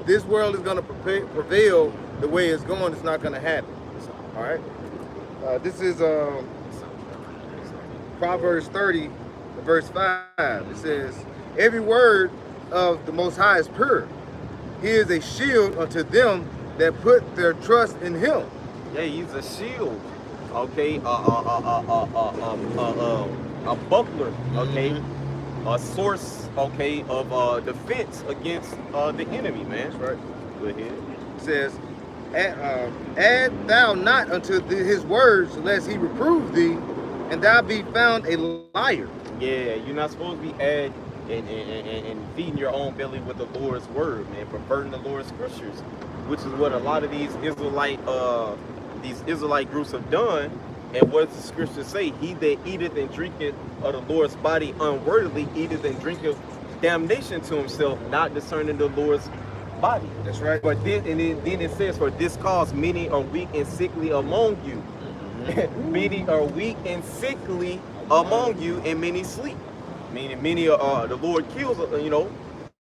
this world is going to prevail the way it's going, it's not going to happen. All right. This is Proverbs 30, verse 5. It says, every word of the Most High is pure. He is a shield unto them that put their trust in him. Yeah, he's a shield. Okay, a buckler. Okay, a source. Okay, of defense against the enemy, man. That's right. Go ahead. It says, add thou not unto his words, lest he reprove thee, and thou be found a liar. Yeah, you're not supposed to be adding and feeding your own belly with the Lord's word, man, perverting the Lord's scriptures, which is what a lot of these Israelite groups have done. And what does the scripture say? He that eateth and drinketh of the Lord's body unworthily eateth and drinketh damnation to himself, not discerning the Lord's body. That's right. But then, and then it says, for this cause many are weak and sickly among you. Many are weak and sickly among you, and many sleep. Meaning many are, the Lord kills,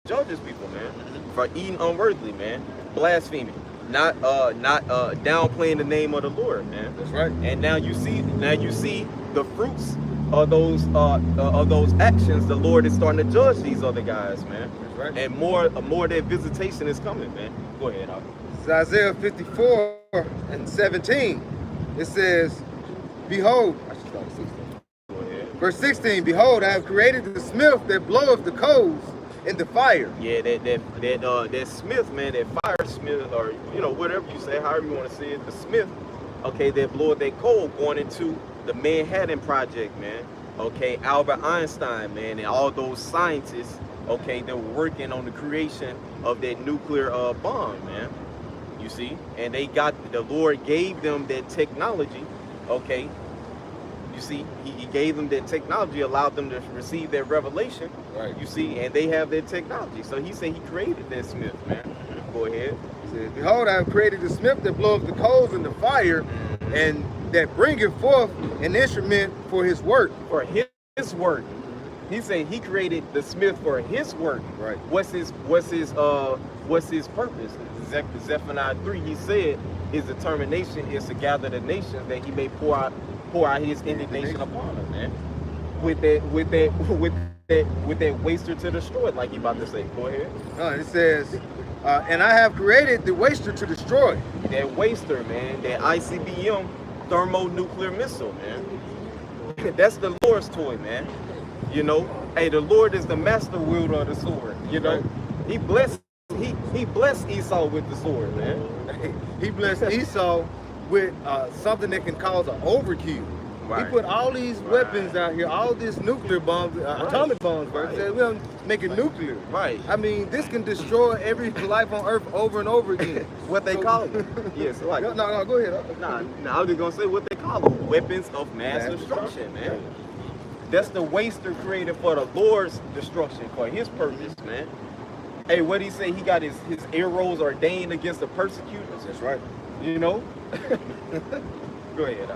judges people, man, for eating unworthily, man, blaspheming, not downplaying the name of the Lord, man. That's right. And now you see the fruits of those actions. The Lord is starting to judge these other guys, man. That's right. And more of that visitation is coming, man. Go ahead, Albert. It's Isaiah 54 and 17. It says, behold, I should start at 16. Go ahead. Verse 16, behold, I have created the smith that bloweth the coals in the fire. Yeah, that smith, man, that fire smith, or whatever you say, however you want to say it, the smith, okay, that bloweth that coal going into the Manhattan Project, man. Okay, Albert Einstein, man, and all those scientists, okay, that were working on the creation of that nuclear bomb, man. You see, and the Lord gave them that technology, okay. You see, he gave them that technology, allowed them to receive that revelation. Right. You see, and they have that technology. So he said he created that smith, man. Go ahead. It says, behold, I have created the smith that bloweth the coals in the fire, and that bringeth forth an instrument for his work. For his work. He said he created the smith for his work. Right. What's his purpose? Zephaniah 3, he said his determination is to gather the nations that he may pour out his indignation upon them, man. With that waster to destroy, like he about to say. Go ahead. It says, and I have created the waster to destroy. That waster, man, that ICBM thermonuclear missile, man. That's the Lord's toy, man. Hey, the Lord is the master wielder of the sword. He blessed Esau with the sword, man. right? He blessed Esau with something that can cause an overkill. Right. He put all these weapons out here, all these nuclear bombs, atomic bombs, right? He said, we don't make it nuclear. Right. I mean, this can destroy every life on Earth over and over again. What they call it? Yes, like no, go ahead. Nah, I was just gonna say what they call them. Weapons of mass destruction, man. That's the waster created for the Lord's destruction, for his purpose, man. Hey, what he say? He got his arrows ordained against the persecutors. That's right. You know? Go ahead,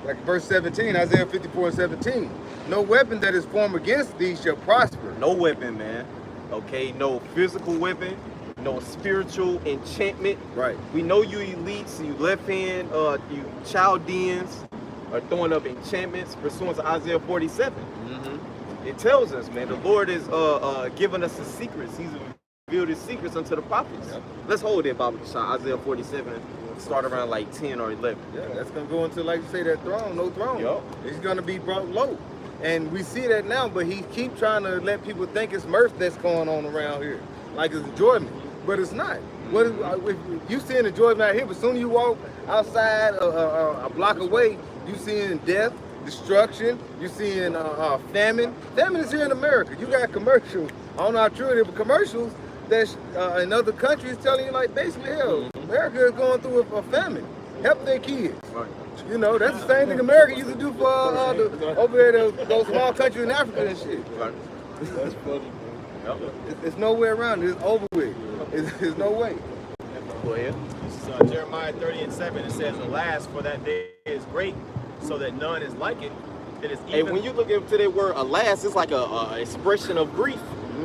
Like verse 17, Isaiah 54:17. No weapon that is formed against thee shall prosper. No weapon, man. Okay, no physical weapon, no spiritual enchantment. Right. We know you elites, you left hand, you Chaldeans are throwing up enchantments pursuant to Isaiah 47. It tells us, man, the Lord is giving us the secrets. He's revealed his secrets unto the prophets. Yep. Let's hold it, Bible Shah, Isaiah 47. Start around like 10 or 11. Yeah, that's gonna go into, like you say, that throne, no throne. Yep. It's gonna be brought low. And we see that now, but he keep trying to let people think it's mirth that's going on around here. Like it's enjoyment, but it's not. What is, if you seeing enjoyment out here, but soon you walk outside a block away, you seeing death, destruction, you seeing famine. Famine is here in America. You got commercials. I don't know how true it is, but commercials that's in other countries telling you like basically, hell, America is going through a famine. Help their kids. Right. You know, that's the same thing America used to do for over there, those small countries in Africa and shit. Right. That's funny. Yep. There's no way around it. It's over with. There's no way. Go ahead. This is Jeremiah 30:7. It says, alas, for that day is great, so that none is like it. It is even. Hey, when you look into that word alas, it's like a expression of grief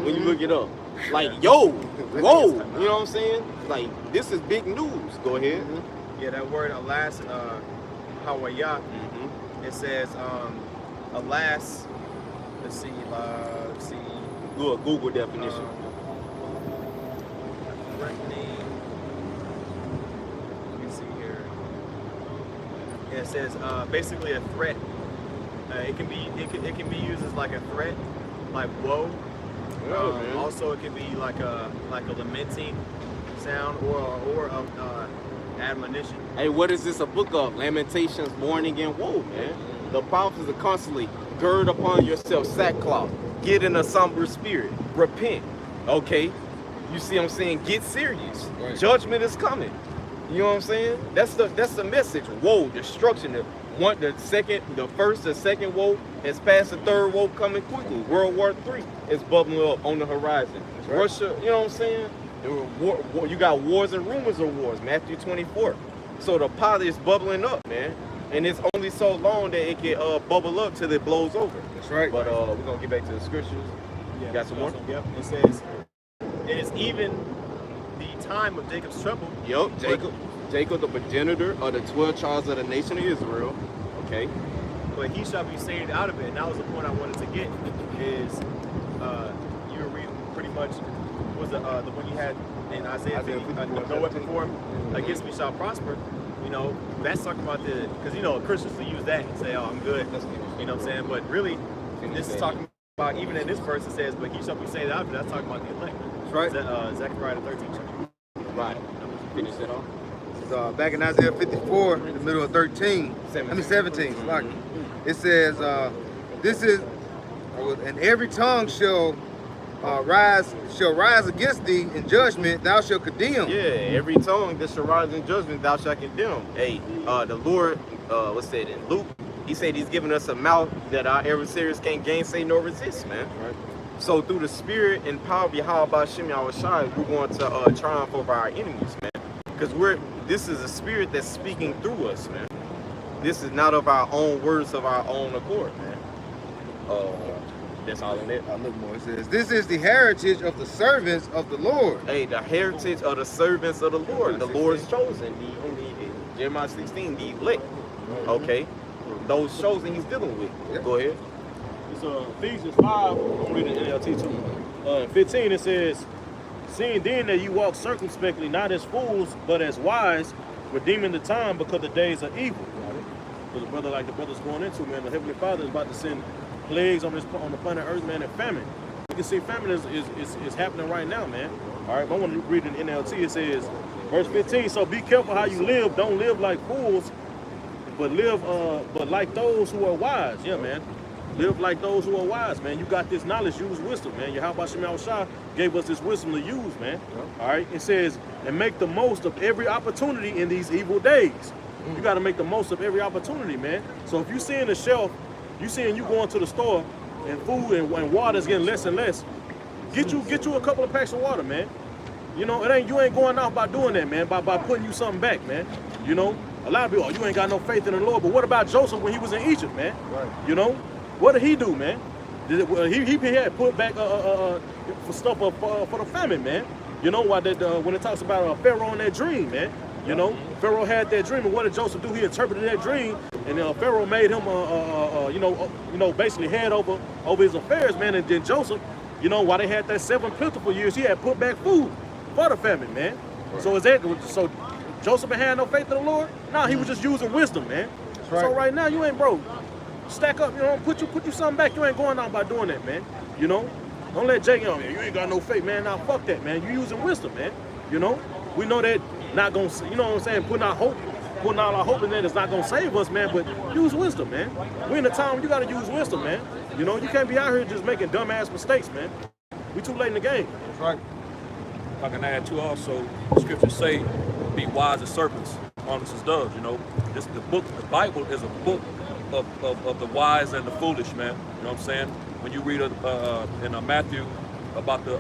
when you look it up. Like, yo, whoa, you know what I'm saying? Like, this is big news. Go ahead. Yeah, that word alas in Hawaiian, it says, alas, let's see. Do a Google definition. Correct name. Let me see here. Yeah, it says basically a threat. It can be used as like a threat, like woe. Also, it can be like a lamenting sound or admonition. Hey, what is this a book of? Lamentations, mourning, and woe, man. The prophets are constantly gird upon yourself sackcloth, get in a somber spirit, repent. Okay, you see what I'm saying? Get serious. Right. Judgment is coming. You know what I'm saying? That's the message. Woe, destruction. The first, the second woe has passed. The third woe coming quickly. World War III is bubbling up on the horizon. Right. Russia, you know what I'm saying? You got wars and rumors of wars. Matthew 24. So the pot is bubbling up, man. And it's only so long that it can bubble up till it blows over. That's right. But we're gonna get back to the scriptures. Yeah, got some more? Yep. It says, it is even the time of Jacob's trouble. Yep. Jacob, the progenitor of the 12 tribes of the nation of Israel. Okay. But he shall be saved out of it. And that was the point I wanted to get. Is you were reading pretty much was the one you had in Isaiah 50, no weapon formed against me shall prosper. You know, that's talking about because you know Christians will use that and say, oh, I'm good. You know what I'm saying? But really, this is talking about, even in this verse it says, but he shall be saved out of it. That's talking about the elect. That's right. Zechariah 13. Right. Finish it off. Back in Isaiah 54, in the middle of 17. It says, this is, and every tongue shall rise against thee in judgment, thou shalt condemn. Yeah, every tongue that shall rise in judgment, thou shalt condemn. Hey, the Lord, what's that in Luke? He said he's given us a mouth that our adversaries can't gainsay nor resist, man. Right. So through the spirit and power of Yahweh Shem Yahushai, we're going to triumph over our enemies, man. Because this is a spirit that's speaking through us, man. This is not of our own words, of our own accord, man. That's all in it. I look more. It says, this is the heritage of the servants of the Lord. Hey, the heritage of the servants of the Lord. The Lord's chosen. Jeremiah 16, the elect. Okay. Those chosen he's dealing with. Yep. Go ahead. It's Ephesians 5. I'm reading NLT too. In 15 it says, seeing then that you walk circumspectly, not as fools, but as wise, redeeming the time because the days are evil. Because the brother's going into, man, the Heavenly Father is about to send plagues on the planet Earth, man, and famine. You can see famine is happening right now, man. All right, I want to read it in NLT. It says, verse 15. So be careful how you live. Don't live like fools, but live but like those who are wise. Yeah, man. Live like those who are wise, man. You got this knowledge, use wisdom, man. Yahweh Shem Shah gave us this wisdom to use, man. All right, it says, and make the most of every opportunity in these evil days. You got to make the most of every opportunity, man. So if you seeing the shelf, you seeing you going to the store and food and water is getting less and less, get you a couple of packs of water, man. You know, you ain't going out by doing that, man, by putting you something back, man. You know, a lot of people, oh, you ain't got no faith in the Lord. But what about Joseph when he was in Egypt, man? Right. You know, what did he do, man? He had put back for stuff for the famine, man. You know, when it talks about Pharaoh and that dream, man. You know, Pharaoh had that dream, and what did Joseph do? He interpreted that dream, and Pharaoh made him, basically head over his affairs, man. And then Joseph, you know, while they had that 7 plentiful years, he had put back food for the famine, man. Right. So Joseph had no faith in the Lord? No, he was just using wisdom, man. Right. So right now you ain't broke. Stack up, you know, put you something back. You ain't going out by doing that, man. You know, don't let Jake, you ain't got no faith, man. Nah, fuck that, man. You using wisdom, man. You know, we know that not gonna, you know what I'm saying, putting all our hope in that it's not gonna save us, man. But use wisdom, man. We in a time when you gotta use wisdom, man. You know, you can't be out here just making dumbass mistakes, man. We too late in the game. That's right. If I can add too, also, the scriptures say, "Be wise as serpents, harmless as doves." You know, the Bible is a book of the wise and the foolish, man. You know what I'm saying? When you read in Matthew about the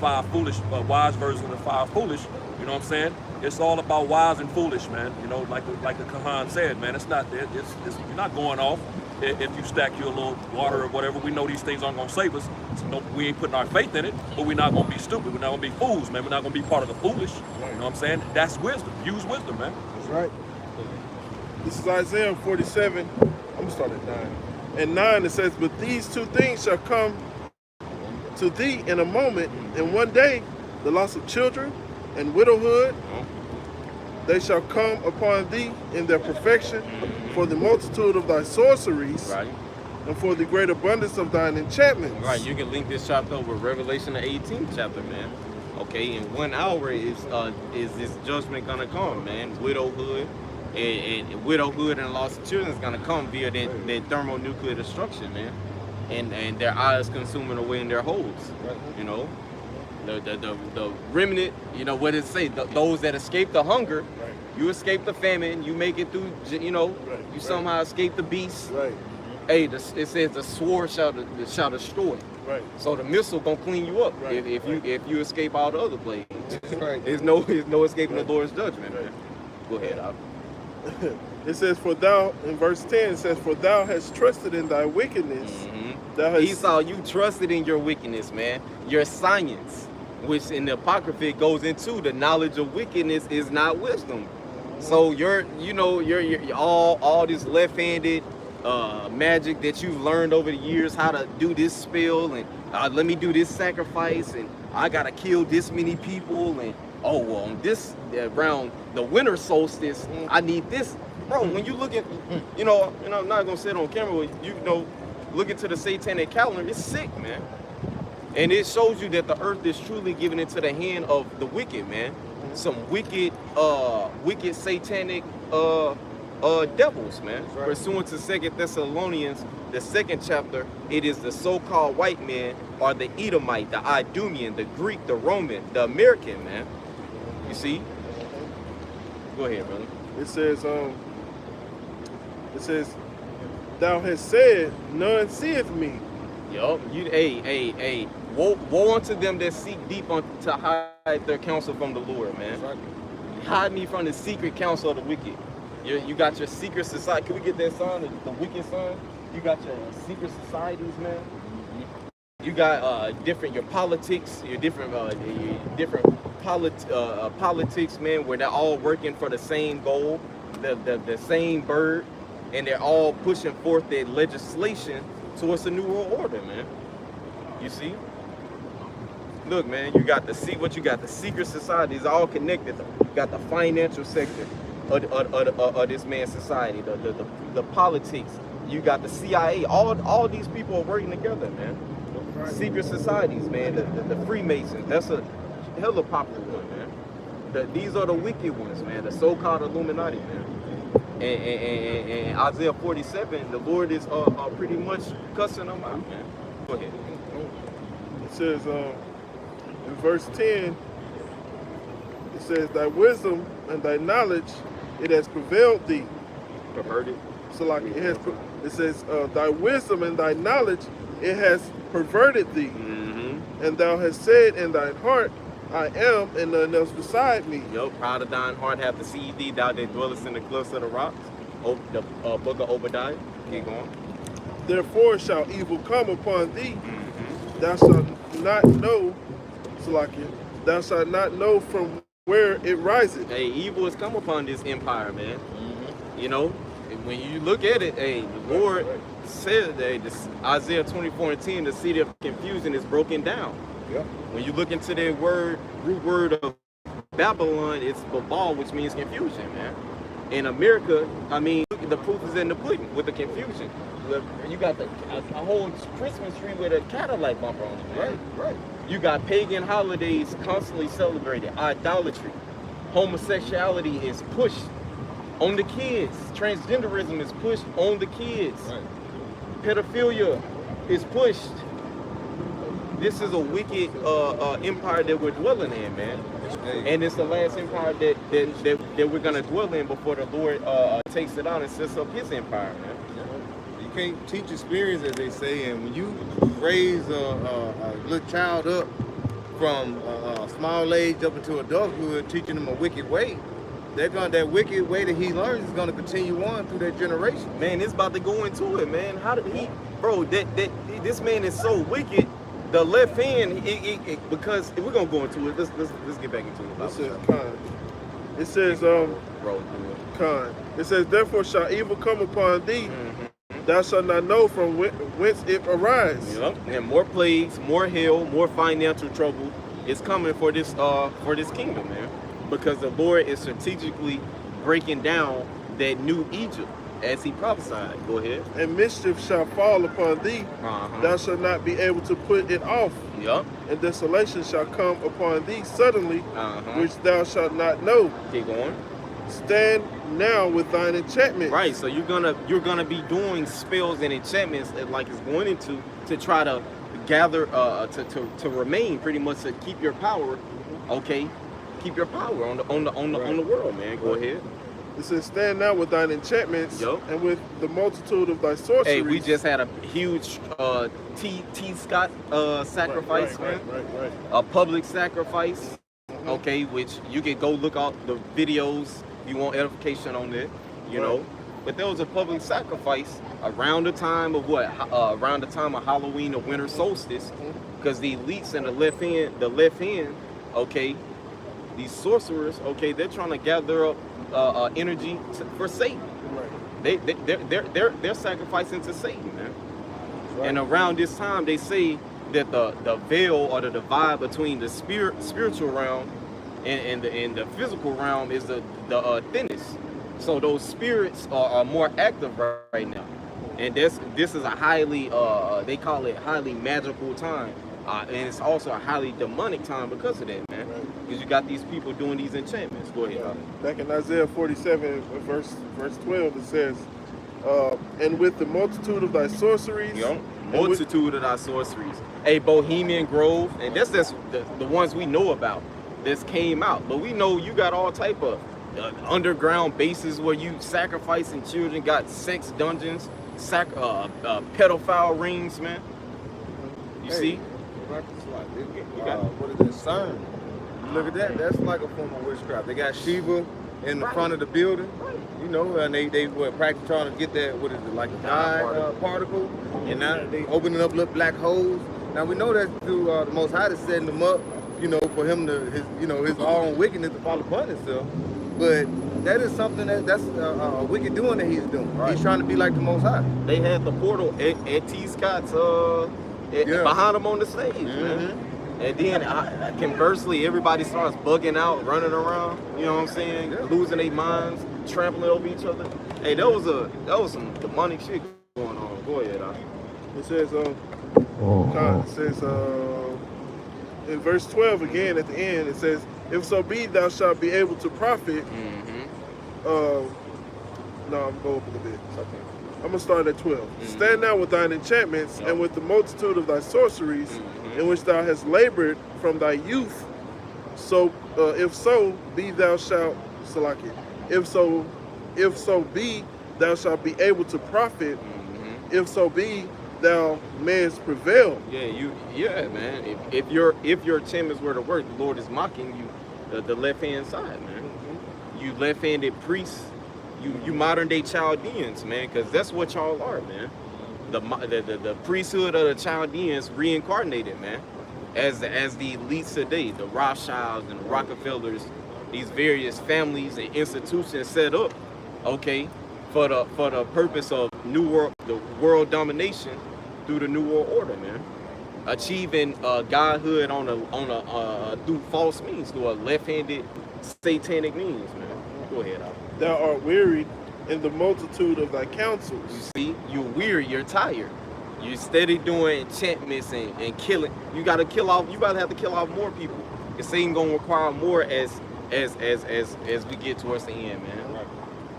5 foolish, wise version of the 5 foolish, you know what I'm saying? It's all about wise and foolish, man. You know, like the Kahan said, man. It's you're not going off if you stack your little water or whatever. We know these things aren't gonna save us. So no, we ain't putting our faith in it, but we're not gonna be stupid. We're not gonna be fools, man. We're not gonna be part of the foolish. You know what I'm saying? That's wisdom. Use wisdom, man. That's right. This is Isaiah 47. I'm gonna start at 9. And 9 it says, "But these 2 things shall come to thee in a moment, in one day, the loss of children and widowhood. They shall come upon thee in their perfection, for the multitude of thy sorceries, right, and for the great abundance of thine enchantments." Right, you can link this chapter with Revelation, the 18th chapter, man. Okay, in 1 hour is this judgment gonna come, man? Widowhood. And widowhood and loss of children is gonna come via that thermonuclear destruction, man, and their eyes consuming away in their holes. Right. You know, the remnant. You know what it say? Those that escape the hunger, right, you escape the famine, you make it through. You know, right, you somehow escape the beast. Right. Hey, it says the sword shall destroy. Right. So the missile gonna clean you up, right, if you escape all the other plagues. Right. There's no escaping the Lord's judgment. Right. Man. Go ahead, Al. It says, "For thou," in verse 10, it says, "For thou hast trusted in thy wickedness." Mm-hmm. Esau, you trusted in your wickedness, man. Your science, which in the Apocrypha goes into the knowledge of wickedness is not wisdom. So you're all this left-handed magic that you've learned over the years, how to do this spell, and let me do this sacrifice, and I gotta kill this many people, and oh, well, on this around the winter solstice, I need this. Bro, when you look at, I'm not gonna say it on camera, but look into the satanic calendar, it's sick, man. And it shows you that the earth is truly given into the hand of the wicked, man. Some wicked satanic devils, man. Right. Pursuant to 2 Thessalonians, the 2nd chapter, it is the so-called white man, or the Edomite, the Idumean, the Greek, the Roman, the American, man. You see? Go ahead, brother. It says, "Thou hast said, none seeth me." Yup. Hey. Woe unto them that seek deep to hide their counsel from the Lord, man. Right. Hide me from the secret counsel of the wicked. You got your secret society. Can we get that sign, the wicked sign? You got your secret societies, man. You got your politics, your different politics, man, where they're all working for the same goal, the same bird, and they're all pushing forth their legislation towards a new world order, man. You see? Look, man, you got the secret societies all connected. You got the financial sector of this man's society, the politics. You got the CIA. All these people are working together, man. Secret societies, man. The Freemasons. hella popular one, man. These are the wicked ones, man. The so-called Illuminati, man. And Isaiah 47, the Lord is pretty much cussing them out, man. Go ahead. It says in verse 10, it says, thy wisdom and thy knowledge, it has prevailed thee. Perverted. So like it says, thy wisdom and thy knowledge, it has perverted thee. And thou hast said in thine heart, I am, and none else beside me. Yup, proud of thine heart hath deceived thee, thou that dwellest in the cliffs of the rocks. The book of Obadiah. Keep going. Therefore shall evil come upon thee. Thou shalt not know, Salakia, thou shalt not know from where it riseth. Hey, evil has come upon this empire, man. You know, when you look at it, hey, the Lord said that this Isaiah 24:10, the city of confusion is broken down. Yep. When you look into the root word of Babylon, it's Babal, which means confusion, man. In America, I mean, the proof is in the pudding with the confusion. You got a whole Christmas tree with a Cadillac bumper on it, man. Right. You got pagan holidays constantly celebrated, idolatry. Homosexuality is pushed on the kids. Transgenderism is pushed on the kids. Right. Pedophilia is pushed. This is a wicked empire that we're dwelling in, man. And it's the last empire that we're gonna dwell in before the Lord takes it out and sets up his empire, man. You can't teach experience, as they say, and when you raise a little child up from a small age up into adulthood, teaching them a wicked way, that wicked way that he learns is gonna continue on through that generation. Man, it's about to go into it, man. How did he, bro? This man is so wicked. The left hand, because we're gonna go into it. Let's get back into it. It says, Khan. It says, Bro, Khan. It says, therefore shall evil come upon thee. Thou shalt not know from whence it arises. Yep. And more plagues, more hell, more financial trouble is coming for this kingdom, man. Because the Lord is strategically breaking down that new Egypt as he prophesied. Go ahead. And mischief shall fall upon thee. Thou shalt not be able to put it off. Yep. And desolation shall come upon thee suddenly, which thou shalt not know. Keep going. Stand now with thine enchantments. Right. So you're gonna be doing spells and enchantments like it's going into to try to gather to remain pretty much to keep your power. Okay. Keep your power on the world, man. Go ahead. It says, stand now with thine enchantments, and with the multitude of thy sorceries. Hey, we just had a huge T. Scott sacrifice, man. Right. A public sacrifice, okay, which you can go look out the videos if you want edification on that, you know. But there was a public sacrifice around the time of around the time of Halloween or winter solstice, because the elites and the left hand, okay, these sorcerers, okay, they're trying to gather up energy for Satan. They're sacrificing to Satan, man. And around this time, they say that the veil or the divide between the spiritual realm and the physical realm is the thinnest. So those spirits are more active right now, and this is a highly they call it highly magical time. And it's also a highly demonic time because of that, man. Because you got these people doing these enchantments. Go ahead. Back in Isaiah 47, verse 12, it says, and with the multitude of thy sorceries. Yep. Multitude of thy sorceries. Hey, Bohemian Grove, and that's the ones we know about. This came out, but we know you got all type of underground bases where you sacrificing children. Got sex dungeons, pedophile rings, man. You see. What is it, CERN? Look at that. That's like a form of witchcraft. They got Shiva in the front of the building, you know, and they were practically trying to get that, what is it, like a dye particle, and now they opening up little black holes. Now we know that through the Most High is setting them up, you know, for him to his own wickedness to fall upon himself. But that is something that's a wicked doing that he's doing. Right. He's trying to be like the Most High. They had the portal at T. Scott's behind him on the stage, man. And then conversely, everybody starts bugging out, running around, you know what I'm saying? Losing their minds, trampling over each other. Hey, that was some demonic shit going on. Go ahead, It says, in verse 12 again at the end, it says, if so be thou shalt be able to profit. No, I'm going to go up a little bit. Okay. I'm going to start at 12. Stand now with thine enchantments and with the multitude of thy sorceries, in which thou hast labored from thy youth. So, if so be thou shalt, if so be thou shalt be able to profit. If so be thou mayest prevail. Yeah, man. If your enchantments were to work, the Lord is mocking you, the left hand side, man. You left-handed priests, you modern day Chaldeans, man, because that's what y'all are, man. The priesthood of the Chaldeans reincarnated, man, as the elites today, the Rothschilds and the Rockefellers, these various families and institutions set up, okay, for the purpose of the world domination through the New World Order, man. Achieving godhood through false means, through a left-handed satanic means, man. Go ahead, Al. Thou art wearied in the multitude of thy counsels. You see, you're weary, you're tired. You're steady doing enchantments and killing. You gotta have to kill off more people. It's even gonna require more as we get towards the end, man. Right.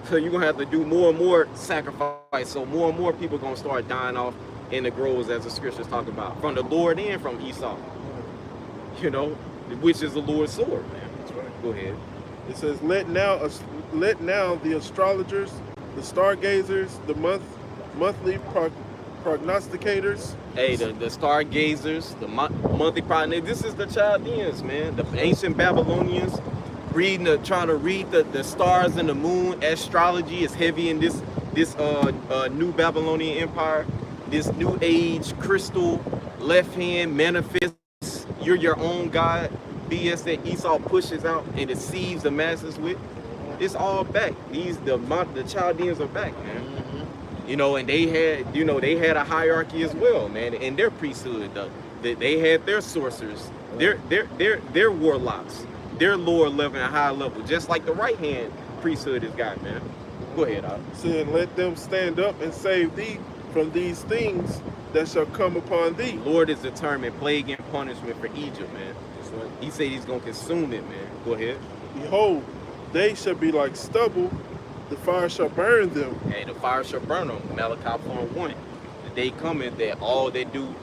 So you're gonna have to do more and more sacrifice. So more and more people gonna start dying off in the groves, as the scriptures talk about, from the Lord and from Esau. You know, which is the Lord's sword, man. That's right. Go ahead. It says, let now the astrologers, the stargazers, the monthly prognosticators. Hey, the stargazers, the monthly prognosticators. This is the Chaldeans, man. The ancient Babylonians trying to read the stars and the moon. Astrology is heavy in this new Babylonian empire. This new age crystal left hand manifests. You're your own God. BS that Esau pushes out and deceives the masses with, it's all back. The Chaldeans are back, man. You know, and they had a hierarchy as well, man. In their priesthood, they had their sorcerers, their warlocks, their lower level and higher level, just like the right hand priesthood has got, man. Go ahead, Al. Saying, let them stand up and save thee from these things that shall come upon thee. The Lord is determined plague and punishment for Egypt, man. He said he's going to consume it, man. Go ahead. Behold, they shall be like stubble. The fire shall burn them. Hey, the fire shall burn them. Malachi 4:1. The day coming that all they do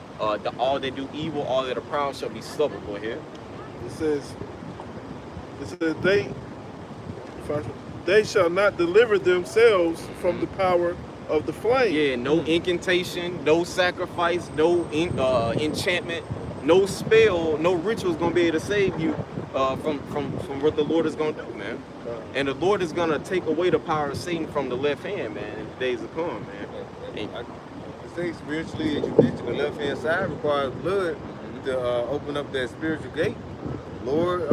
evil, all that are proud shall be stubble. Go ahead. It says they shall not deliver themselves from the power of the flame. Yeah, no incantation, no sacrifice, no enchantment. No spell, no ritual is gonna be able to save you from what the Lord is gonna do, man. And the Lord is gonna take away the power of Satan from the left hand, man, in the days to come, man. I say spiritually, as you mentioned, the left hand side requires blood to open up that spiritual gate. Lord,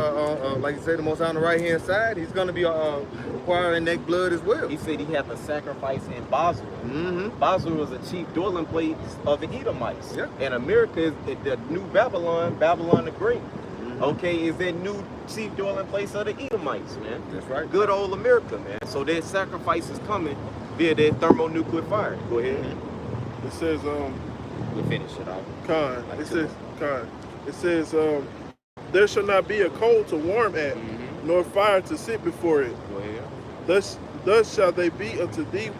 like you said, the Most High on the right hand side, he's gonna be requiring that blood as well. He said he had to sacrifice in Basra. Basra was the chief dwelling place of the Edomites. Yeah. And America is the new Babylon the Great. Okay, is that new chief dwelling place of the Edomites, man. That's right. Good old America, man. So that sacrifice is coming via that thermonuclear fire. Go ahead. It says, we'll finish it off. It says, there shall not be a coal to warm at, nor fire to sit before it. Go ahead. Thus shall they be unto thee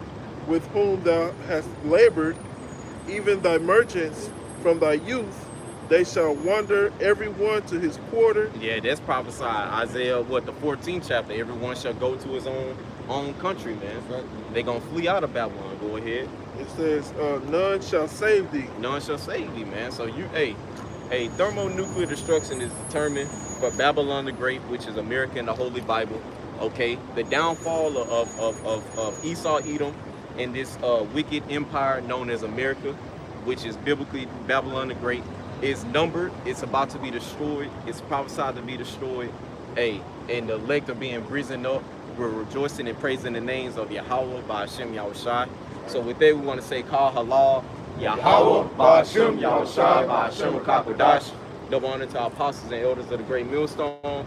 with whom thou hast labored, even thy merchants from thy youth. They shall wander every one to his quarter. Yeah, that's prophesied. Isaiah, the 14th chapter. Everyone shall go to his own country, man. Right. They're going to flee out of Babylon. Go ahead. It says, none shall save thee. None shall save thee, man. So thermonuclear destruction is determined for Babylon the Great, which is America in the Holy Bible. Okay, the downfall of Esau, Edom, and this wicked empire known as America, which is biblically Babylon the Great, is numbered. It's about to be destroyed. It's prophesied to be destroyed. Hey, and the elect are being risen up. We're rejoicing and praising the names of Yahweh by Hashem Yahushai. So with that, we want to say, Kal Halal, Yahweh, Ba'ashem, Yahushai, Ba'ashem, Kakodash. Double honor to our apostles and elders of the great millstone.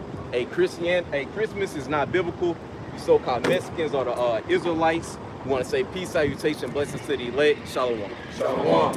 Christmas is not biblical. You so-called Mexicans or the Israelites. We want to say peace, salutation, blessings to the elect. Shalom. Shalom.